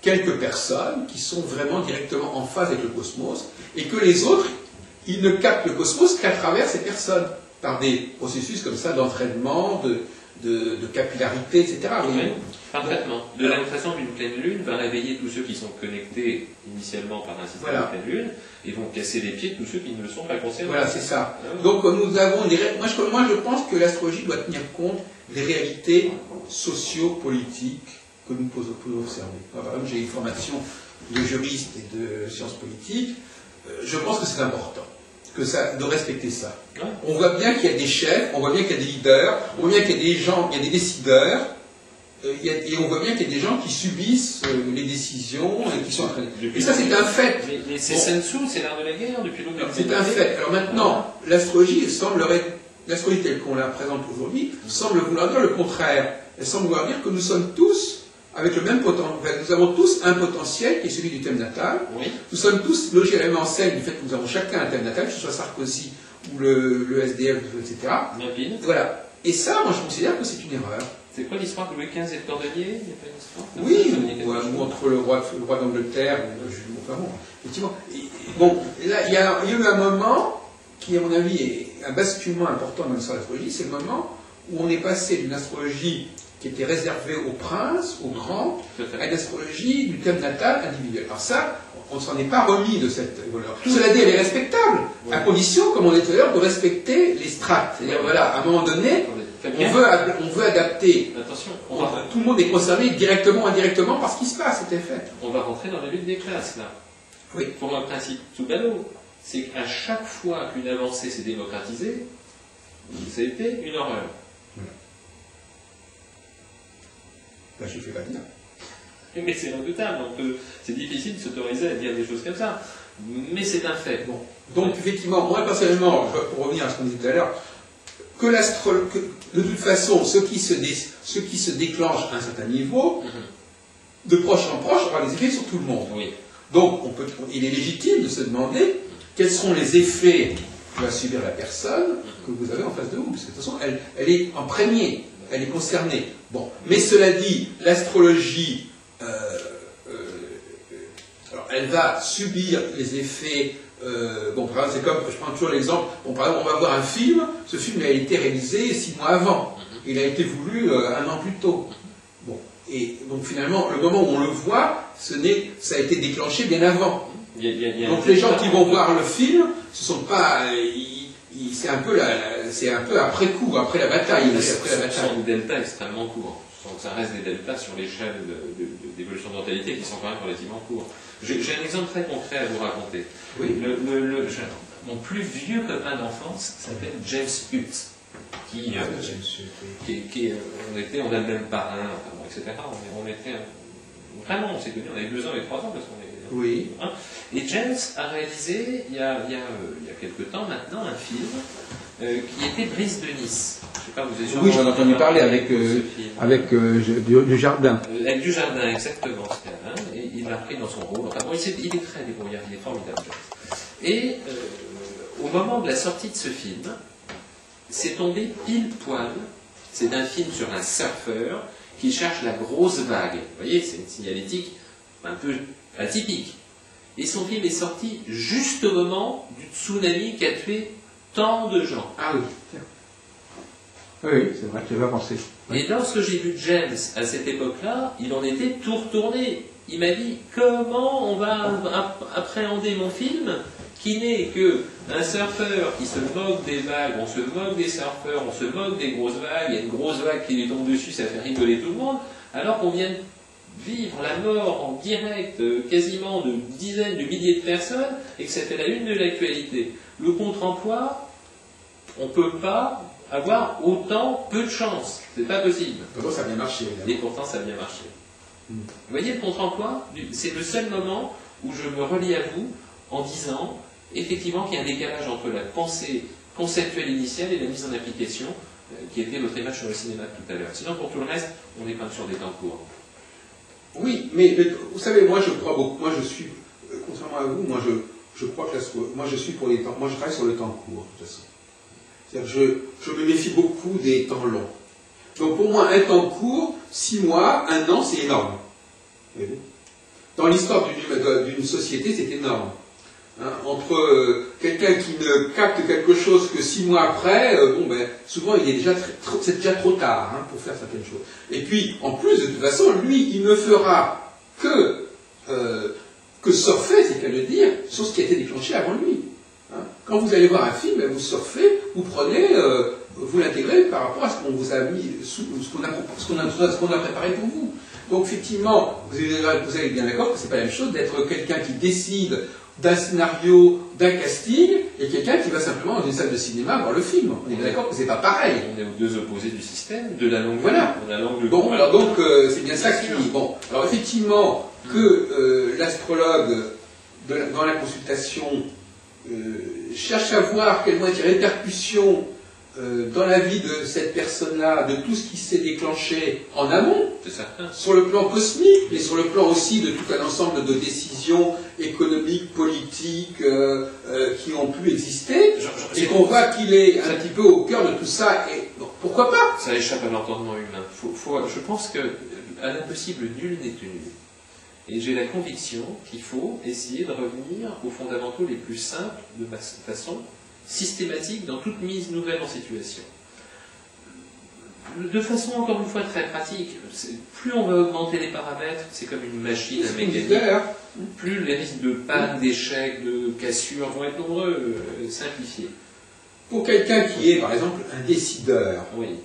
Speaker 1: quelques personnes qui sont vraiment directement en phase avec le cosmos, et que les autres, ils ne captent le cosmos qu'à travers ces personnes, par des processus comme ça d'entraînement, de capillarité, etc.
Speaker 2: Oui, parfaitement. De la même façon qu'une pleine lune va réveiller tous ceux qui sont connectés initialement par un système de pleine lune, et vont casser les pieds de tous ceux qui ne le sont pas concernés.
Speaker 1: Voilà, c'est ça. Donc nous avons moi je pense que l'astrologie doit tenir compte des réalités socio-politiques que nous pouvons observer. Par exemple, j'ai une formation de juriste et de sciences politiques, je pense que c'est important de respecter ça.
Speaker 2: Ouais.
Speaker 1: On voit bien qu'il y a des chefs, on voit bien qu'il y a des leaders, on voit bien qu'il y a des gens, il y a des décideurs, et on voit bien qu'il y a des gens qui subissent les décisions et qui sont entraînés. Et ça, c'est un fait.
Speaker 2: Mais c'est Sun Tzu, c'est l'art de la guerre depuis l'autre.
Speaker 1: C'est un fait. Alors maintenant, l'astrologie semblerait
Speaker 3: l'astrologie telle qu'on la présente aujourd'hui semble vouloir dire le contraire. Elle semble vouloir dire que nous sommes tous avec le même potentiel. Nous avons tous un potentiel qui est celui du thème natal.
Speaker 2: Oui.
Speaker 3: Nous sommes tous logés à la même enseigne du fait que nous avons chacun un thème natal, que ce soit Sarkozy ou le SDF, etc.
Speaker 2: Rapide.
Speaker 3: Voilà. Et ça, moi, je considère que c'est une erreur.
Speaker 2: C'est quoi l'histoire de Louis XV et de Cordelier? Il n'y a pas une histoire?
Speaker 3: Oui, ou entre le roi d'Angleterre et Jules. Enfin bon, effectivement. Bon, là, il y a eu un moment qui, à mon avis, est un basculement important dans l'histoire de l'astrologie. C'est le moment où on est passé d'une astrologie qui était réservée aux princes, aux grands, à une astrologie du thème natal individuel. Alors ça, on ne s'en est pas remis de cette valeur. Cela dit, elle est respectable, à condition, comme on dit tout à l'heure, de respecter les strates. C'est-à-dire, voilà, à un moment donné, on veut adapter.
Speaker 2: Attention,
Speaker 3: tout le monde est concerné directement ou indirectement par ce qui se passe, c'était fait.
Speaker 2: On va rentrer dans la lutte des classes, là.
Speaker 3: Oui.
Speaker 2: Pour un principe tout ballot, c'est qu'à chaque fois qu'une avancée s'est démocratisée, ça a été une horreur.
Speaker 3: Là, je ne fais pas dire.
Speaker 2: Mais c'est redoutable, c'est difficile de s'autoriser à dire des choses comme ça. Mais c'est un fait.
Speaker 3: Bon. Donc, effectivement, moi, personnellement, pour revenir à ce qu'on disait tout à l'heure, que de toute façon, ce qui se déclenche à un certain niveau, de proche en proche, aura des effets sur tout le monde.
Speaker 2: Oui.
Speaker 3: Donc, il est légitime de se demander quels seront les effets que va subir la personne que vous avez en face de vous, parce que de toute façon, elle est imprégnée, elle est concernée. Bon. Mais cela dit, l'astrologie, alors, elle va subir les effets. Bon, par exemple, c'est comme, je prends toujours l'exemple, bon, par exemple, on va voir un film, ce film a été réalisé 6 mois avant, il a été voulu 1 an plus tôt. Bon, et donc finalement, le moment où on le voit, ça a été déclenché bien avant. Donc les gens qui vont voir le film, ce sont pas, c'est un peu après coup, après la bataille.
Speaker 2: Ce sont des deltas extrêmement courts. Ça reste des deltas sur l'échelle d'évolution de mortalité qui sont quand même relativement courts. J'ai un exemple très concret à vous raconter.
Speaker 3: Oui.
Speaker 2: Mon plus vieux copain d'enfance s'appelle James Hutt, on a le même parrain, etc. On était vraiment, on s'est connus, on avait 2 ans et 3 ans parce qu'on est.
Speaker 3: Oui.
Speaker 2: Hein. Et James a réalisé il y a quelques temps maintenant un film qui était Brise de Nice. Je sais pas, vous avez
Speaker 3: oui, j'en ai entendu parler avec Dujardin.
Speaker 2: Avec Dujardin, exactement. Et il l'a pris dans son rôle. Enfin, bon, il est très débrouillard, il est formidable. Et au moment de la sortie de ce film, c'est tombé pile poil. C'est un film sur un surfeur qui cherche la grosse vague. Vous voyez, c'est une signalétique un peu atypique. Et son film est sorti juste au moment du tsunami qui a tué tant de gens.
Speaker 3: Ah oui, tiens. Oui, c'est vrai, tu vas penser.
Speaker 2: Et lorsque j'ai vu James à cette époque-là, il en était tout retourné. Il m'a dit comment on va appréhender mon film qui n'est qu'un surfeur qui se moque des vagues, on se moque des surfeurs, on se moque des grosses vagues, il y a une grosse vague qui lui tombe dessus, ça fait rigoler tout le monde, alors qu'on vient de vivre la mort en direct quasiment de dizaines de milliers de personnes et que c'était la une de l'actualité. Le contre-emploi, on ne peut pas avoir autant peu de chance. C'est pas possible.
Speaker 3: Pourtant, ça a bien marché.
Speaker 2: Et pourtant, ça a bien marché. Vous voyez, le contre-emploi, c'est le seul moment où je me relie à vous en disant, effectivement, qu'il y a un décalage entre la pensée conceptuelle initiale et la mise en application, qui était votre image sur le cinéma tout à l'heure. Sinon, pour tout le reste, on est pas sur des temps courts.
Speaker 3: Oui, mais vous savez, moi, je crois beaucoup. Moi, je suis, contrairement à vous, moi, je crois que moi, je suis pour les temps. Moi, je travaille sur le temps court, de toute façon. C'est-à-dire, je me méfie beaucoup des temps longs. Donc pour moi, un temps court, 6 mois, 1 an, c'est énorme. Dans l'histoire d'une société, c'est énorme. Hein, entre quelqu'un qui ne capte quelque chose que 6 mois après, souvent il est c'est déjà trop tard pour faire certaines choses. Et puis, en plus, de toute façon, lui, il ne fera que surfer, c'est qu'à le dire, sur ce qui a été déclenché avant lui. Hein. Quand vous allez voir un film, vous surfez, vous prenez, vous l'intégrez par rapport à ce qu'on vous a mis, ce qu'on a préparé pour vous. Donc effectivement, vous allez bien d'accord que c'est pas la même chose d'être quelqu'un qui décide d'un scénario, d'un casting, et quelqu'un qui va simplement dans une salle de cinéma voir le film. On est bien d'accord que c'est pas pareil.
Speaker 2: On est aux deux opposés du système, de la langue.
Speaker 3: Voilà. Bon, alors donc c'est bien ça qui. Bon, alors effectivement que l'astrologue dans la consultation cherche à voir quelles vont être les répercussions dans la vie de cette personne-là, de tout ce qui s'est déclenché en amont,
Speaker 2: C'est certain.
Speaker 3: sur le plan cosmique, mais sur le plan aussi de tout un ensemble de décisions économiques, politiques qui ont pu exister, et qu'on voit qu'il est un petit peu au cœur de tout ça, et bon, pourquoi pas?
Speaker 2: Ça échappe à l'entendement humain. Je pense que à l'impossible, nul n'est tenu. Et j'ai la conviction qu'il faut essayer de revenir aux fondamentaux les plus simples de façon systématique dans toute mise nouvelle en situation. De façon encore une fois très pratique, plus on va augmenter les paramètres, c'est comme une machine à mécanique, plus les risques de panne, d'échec, de cassure vont être nombreux, simplifiés.
Speaker 3: Pour quelqu'un qui est, par exemple, un décideur,
Speaker 2: Oui.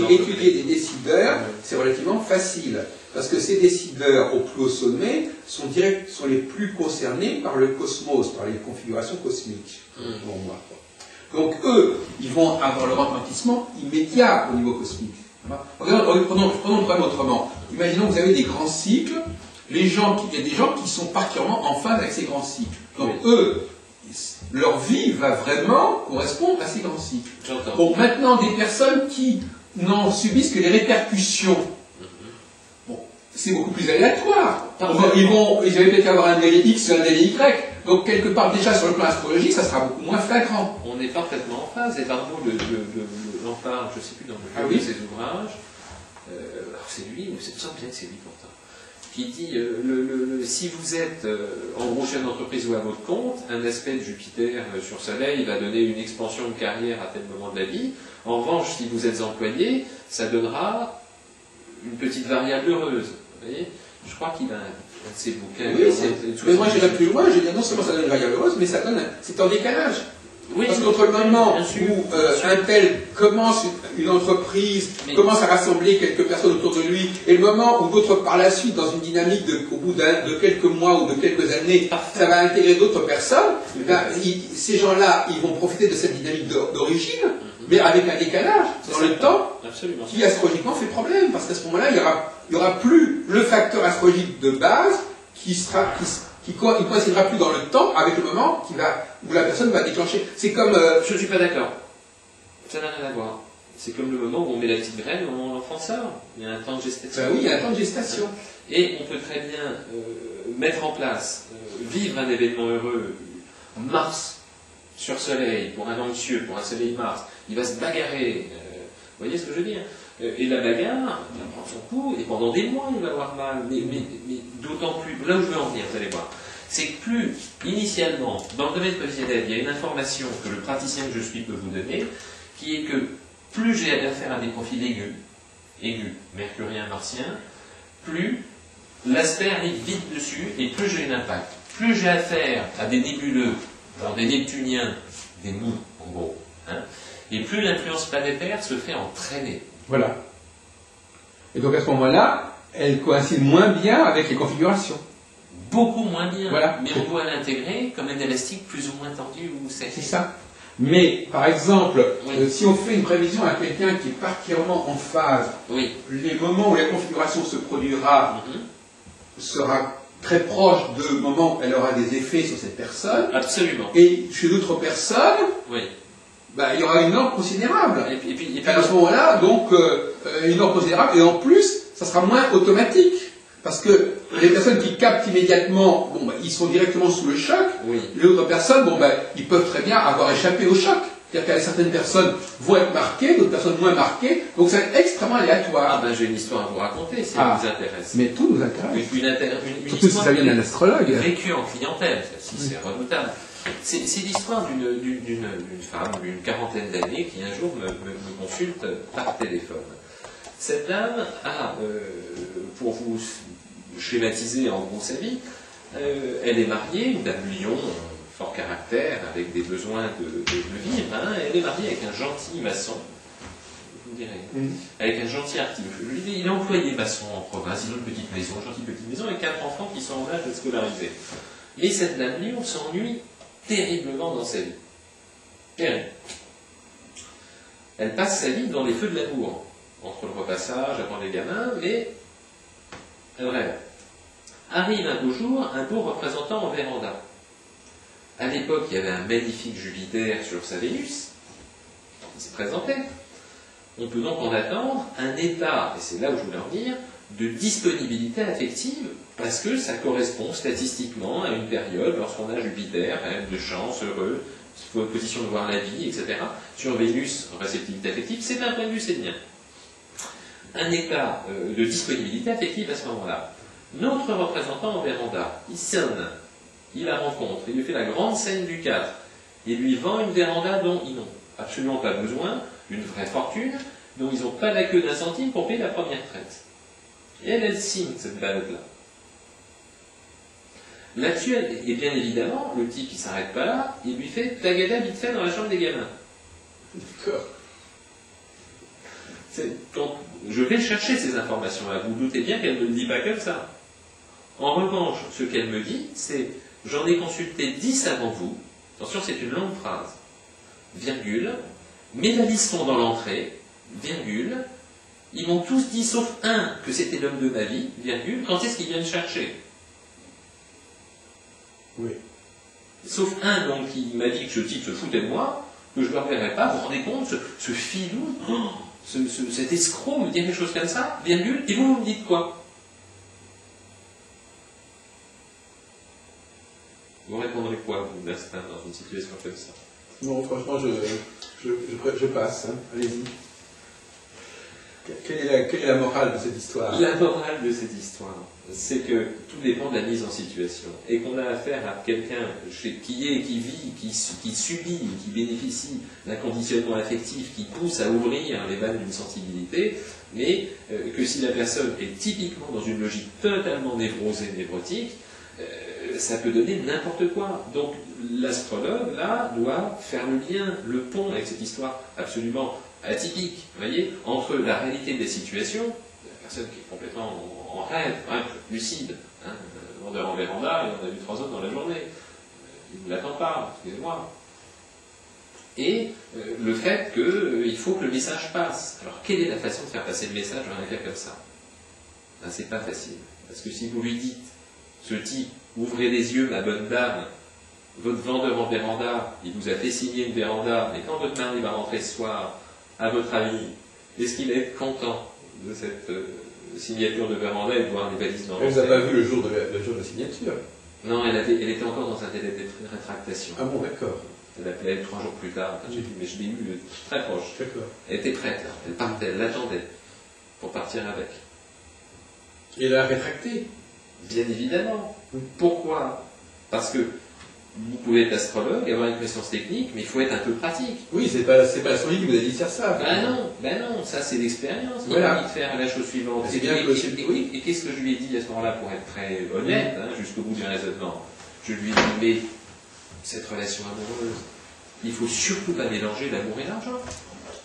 Speaker 3: étudier des décideurs, c'est relativement facile. Parce que ces décideurs au plus haut sommet sont les plus concernés par le cosmos, par les configurations cosmiques. Pour moi. Donc eux, ils vont avoir le retentissement immédiat au niveau cosmique. Prenons le problème autrement. Imaginons que vous avez des grands cycles, il y a des gens qui sont particulièrement en phase avec ces grands cycles. Donc eux, leur vie va vraiment correspondre à ces grands cycles. Bon, maintenant, des personnes qui n'en subissent que les répercussions, c'est beaucoup plus aléatoire. Ils avaient peut-être avoir un délai X ou un délai Y. Donc, quelque part, déjà sur le plan astrologique, ça sera beaucoup moins flagrant.
Speaker 2: On est parfaitement en phase. Et Barbeau en parle, je ne sais plus dans lequel de ses ouvrages. Alors, c'est lui, mais c'est bien que c'est lui pourtant. Qui dit si vous êtes en gros chef d'entreprise ou à votre compte, un aspect de Jupiter sur Soleil va donner une expansion de carrière à tel moment de la vie. En revanche, si vous êtes employé, ça donnera une petite variable heureuse. Vous voyez, je crois qu'il a un de ses bouquins.
Speaker 3: Oui, mais moi j'irai plus loin, je dis non seulement ça donne une variable heureuse, mais c'est en décalage.
Speaker 2: Oui,
Speaker 3: parce qu'entre le moment où un tel commence une entreprise, commence à rassembler quelques personnes autour de lui, et le moment où d'autres par la suite, dans une dynamique au bout de quelques mois ou de quelques années, ça va intégrer d'autres personnes, ces gens-là, ils vont profiter de cette dynamique d'origine, mais avec un décalage dans le temps, qui astrologiquement fait problème, parce qu'à ce moment-là, il n'y aura plus le facteur astrologique de base qui ne coïncidera plus dans le temps avec le moment où la personne va déclencher. C'est comme...
Speaker 2: Je ne suis pas d'accord. Ça n'a rien à voir. C'est comme le moment où on met la petite graine, on l'enfant sort. Il y a un temps de gestation.
Speaker 3: Ben oui, il y a un temps de gestation.
Speaker 2: Et on peut très bien mettre en place, vivre un événement heureux, Mars sur Soleil, pour un anxieux, pour un Soleil Mars, il va se bagarrer. Vous voyez ce que je veux dire? Et la bagarre, il va prendre son coup, et pendant des mois, il va avoir mal. Mais d'autant plus, là où je veux en venir, vous allez voir, c'est que plus, initialement, dans le domaine prévisionnel, il y a une information que le praticien que je suis peut vous donner, qui est que plus j'ai affaire à des profils aigus, mercurien, martien, plus l'aspect arrive vite dessus, et plus j'ai un impact. Plus j'ai affaire à des nébuleux, genre des neptuniens, des mous, en gros, hein, et plus l'influence planétaire se fait entraîner.
Speaker 3: Voilà. Et donc à ce moment-là, elle coïncide moins bien avec les configurations.
Speaker 2: Beaucoup moins bien.
Speaker 3: Voilà.
Speaker 2: Mais on doit l'intégrer comme un élastique plus ou moins tendu ou serré.
Speaker 3: C'est ça. Mais, par exemple, si on fait une prévision à quelqu'un qui est particulièrement en phase, les moments où la configuration se produira sera très proche de moments où elle aura des effets sur cette personne.
Speaker 2: Absolument.
Speaker 3: Et chez d'autres personnes, il y aura une norme considérable. Et puis à ce moment-là, donc, une norme considérable, et en plus, ça sera moins automatique. Parce que les personnes qui captent immédiatement, ils sont directement sous le choc. Les autres personnes, ils peuvent très bien avoir échappé au choc. C'est-à-dire que certaines personnes vont être marquées, d'autres personnes moins marquées. Donc c'est extrêmement aléatoire.
Speaker 2: J'ai une histoire à vous raconter, si ça vous intéresse.
Speaker 3: Mais tout nous intéresse.
Speaker 2: Une
Speaker 3: surtout si ça vient d'un astrologue.
Speaker 2: Vécue en clientèle, celle-ci, c'est redoutable. C'est l'histoire d'une femme d'une quarantaine d'années qui un jour me consulte par téléphone. Cette dame a, pour vous schématiser en gros sa vie, elle est mariée, une dame lion, fort caractère, avec des besoins de vivre. Elle est mariée avec un gentil maçon, vous direz, avec un gentil artisan. Il est employé maçon en province, ils ont une petite maison, une gentille petite maison, avec 4 enfants qui sont en âge de scolariser. Et cette dame lion s'ennuie terriblement dans sa vie. Terrible. Elle passe sa vie dans les feux de l'amour, entre le repassage, avant les gamins, mais elle rêve. Arrive un beau jour un beau représentant en véranda. À l'époque, il y avait un magnifique Jupiter sur sa Vénus, il s'est présenté. On peut donc en attendre un état, et c'est là où je voulais en venir, de disponibilité affective, parce que ça correspond statistiquement à une période, lorsqu'on a Jupiter, de chance, heureux, position de voir la vie, etc. Sur Vénus, réceptivité affective, c'est un point de vue, c'est bien. Un état de disponibilité affective à ce moment-là. Notre représentant en véranda, il sonne, il la rencontre, il lui fait la grande scène du 4, il lui vend une véranda dont ils n'ont absolument pas besoin, une vraie fortune, dont ils n'ont pas la queue d'un centime pour payer la première traite. Et elle signe cette balade-là. Là-dessus, et bien évidemment, le type, il ne s'arrête pas là, il lui fait tagada vite fait dans la chambre des gamins.
Speaker 1: D'accord.
Speaker 2: Donc, je vais chercher ces informations-là. Vous doutez bien qu'elle ne me le dit pas comme ça. En revanche, ce qu'elle me dit, c'est « J'en ai consulté 10 avant vous. » Attention, c'est une longue phrase. Virgule. Mes valises sont dans l'entrée. Virgule. Ils m'ont tous dit, sauf un, que c'était l'homme de ma vie. Virgule. Quand est-ce qu'ils viennent chercher?
Speaker 1: Oui.
Speaker 2: Sauf un, donc, qui m'a dit que ce type se foutait de moi, que je ne le reverrai pas. Vous vous rendez compte, ce filou, cet escroc me dit des choses comme ça, virgule, et vous me dites quoi? Vous répondrez quoi, vous, d'instinct, dans une situation comme ça?
Speaker 3: Non, franchement, je passe. Hein. Allez-y. Quelle est la morale de cette histoire?
Speaker 2: La morale de cette histoire, c'est que tout dépend de la mise en situation. Et qu'on a affaire à quelqu'un qui vit, qui subit, qui bénéficie d'un conditionnement affectif qui pousse à ouvrir les vannes d'une sensibilité, mais que si la personne est typiquement dans une logique totalement névrosée, névrotique, ça peut donner n'importe quoi. Donc l'astrologue, là, doit faire le lien, le pont avec cette histoire absolument atypique, vous voyez, entre la réalité des situations, la personne qui est complètement en rêve, lucide, vendeur en véranda, et on a vu 3 autres dans la journée, il ne l'attend pas, excusez-moi, et le fait qu'il faut que le message passe. Alors, quelle est la façon de faire passer le message dans un cas comme ça? Ben, c'est pas facile, parce que si vous lui dites, ce type, ouvrez les yeux, ma bonne dame, votre vendeur en véranda, il vous a fait signer une véranda, mais quand votre mari va rentrer ce soir, à votre avis, est-ce qu'il est content de cette signature de véranda et de voir les valises dans
Speaker 3: Elle ne vous a pas vu le jour de la signature?
Speaker 2: Non, elle était encore dans un délai de rétractation.
Speaker 3: Ah bon, d'accord.
Speaker 2: Elle appelait 3 jours plus tard, mais je l'ai eu très proche.
Speaker 3: D'accord.
Speaker 2: Elle était prête, là. Elle partait, elle l'attendait pour partir avec.
Speaker 3: Et elle a rétracté?
Speaker 2: Bien évidemment. Pourquoi? Parce que vous pouvez être astrologue, avoir une connaissance technique, mais il faut être un peu pratique.
Speaker 3: Oui, c'est pas l'astrologie qui vous a dit de faire ça.
Speaker 2: Ben non, ça c'est l'expérience. Il
Speaker 3: Voilà.
Speaker 2: m'a dit de faire la chose suivante.
Speaker 3: C'est bien que
Speaker 2: oui, et qu'est-ce que je lui ai dit à ce moment-là pour être très honnête, jusqu'au bout du raisonnement? Je lui ai dit, mais cette relation amoureuse, il ne faut surtout pas mélanger l'amour et l'argent.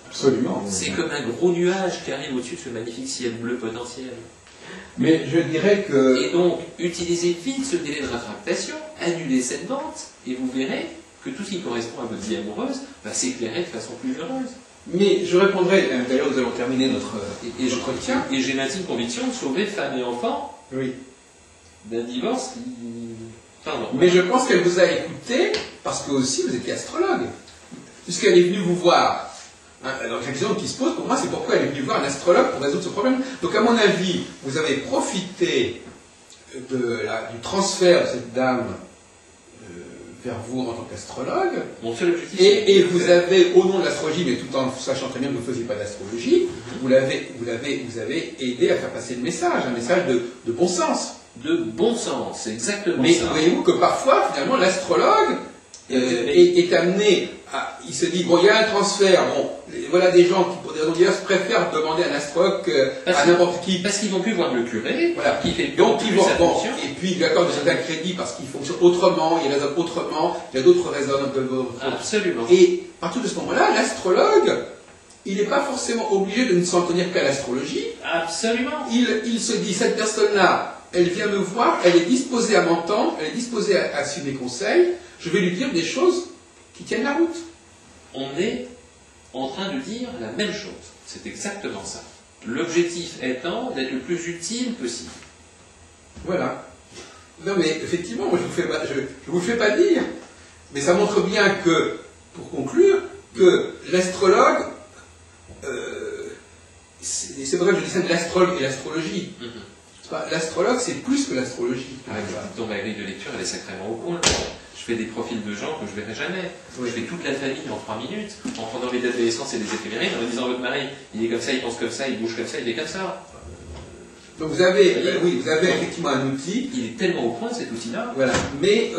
Speaker 3: Absolument.
Speaker 2: C'est comme un gros nuage qui arrive au-dessus de ce magnifique ciel bleu potentiel.
Speaker 3: Mais je dirais que...
Speaker 2: Et donc, utilisez vite ce délai de rétractation, annulez cette vente, et vous verrez que tout ce qui correspond à votre vie amoureuse va s'éclairer de façon plus heureuse.
Speaker 3: Mais je répondrai, d'ailleurs nous allons terminer notre entretien.
Speaker 2: Et j'ai l'intime conviction de sauver femmes et enfants
Speaker 3: Oui.
Speaker 2: d'un divorce qui... Pardon.
Speaker 3: Mais je pense qu'elle vous a écouté parce que aussi vous étiez astrologue. Puisqu'elle est venue vous voir. Alors la question qui se pose pour moi, c'est pourquoi elle est venue voir un astrologue pour résoudre ce problème. Donc à mon avis, vous avez profité du transfert de cette dame vers vous en tant qu'astrologue.
Speaker 2: Mon seul objectif,
Speaker 3: Et vous avez, au nom de l'astrologie, mais tout en sachant très bien que vous ne faisiez pas d'astrologie, vous avez aidé à faire passer le message, un message de bon sens.
Speaker 2: De bon sens, c'est exactement
Speaker 3: Mais
Speaker 2: ça.
Speaker 3: voyez-vous que parfois, finalement, l'astrologue est amené à... Il se dit, bon, il y a un transfert, bon, voilà des gens qui, pour des raisons diverses, préfèrent demander un astrologue à n'importe qui.
Speaker 2: Parce qu'ils vont plus voir le curé,
Speaker 3: Voilà.
Speaker 2: qui fait
Speaker 3: Donc, ils vont... Bon,
Speaker 2: attention.
Speaker 3: et puis, il lui accorde un crédit parce qu'il fonctionne autrement, il raisonne autrement, il y a d'autres raisons.
Speaker 2: Absolument.
Speaker 3: Et, à partir de ce moment-là, l'astrologue, il n'est pas forcément obligé de ne s'en tenir qu'à l'astrologie.
Speaker 2: Absolument.
Speaker 3: Il se dit, cette personne-là, elle vient me voir, elle est disposée à m'entendre, elle est disposée à suivre mes conseils, je vais lui dire des choses qui tiennent la route.
Speaker 2: On est en train de dire la même chose. C'est exactement ça. L'objectif étant d'être le plus utile possible.
Speaker 3: Voilà. Non mais effectivement, moi, je ne vous fais pas dire.
Speaker 1: Mais ça montre bien que, pour conclure, que l'astrologue, c'est vrai que je disais de l'astrologue et l'astrologie. L'astrologue, c'est plus que l'astrologie.
Speaker 2: Dans ma grille de lecture, elle est sacrément au point. Je fais des profils de gens que je verrai jamais.
Speaker 1: Oui.
Speaker 2: Je fais toute la famille en 3 minutes, en prenant les dates de naissance et des éphémérides, en me disant votre mari, il est comme ça, il pense comme ça, il bouge comme ça, il est comme ça.
Speaker 1: Donc vous avez effectivement un outil.
Speaker 2: Il est tellement au point cet outil-là.
Speaker 1: Voilà. Mais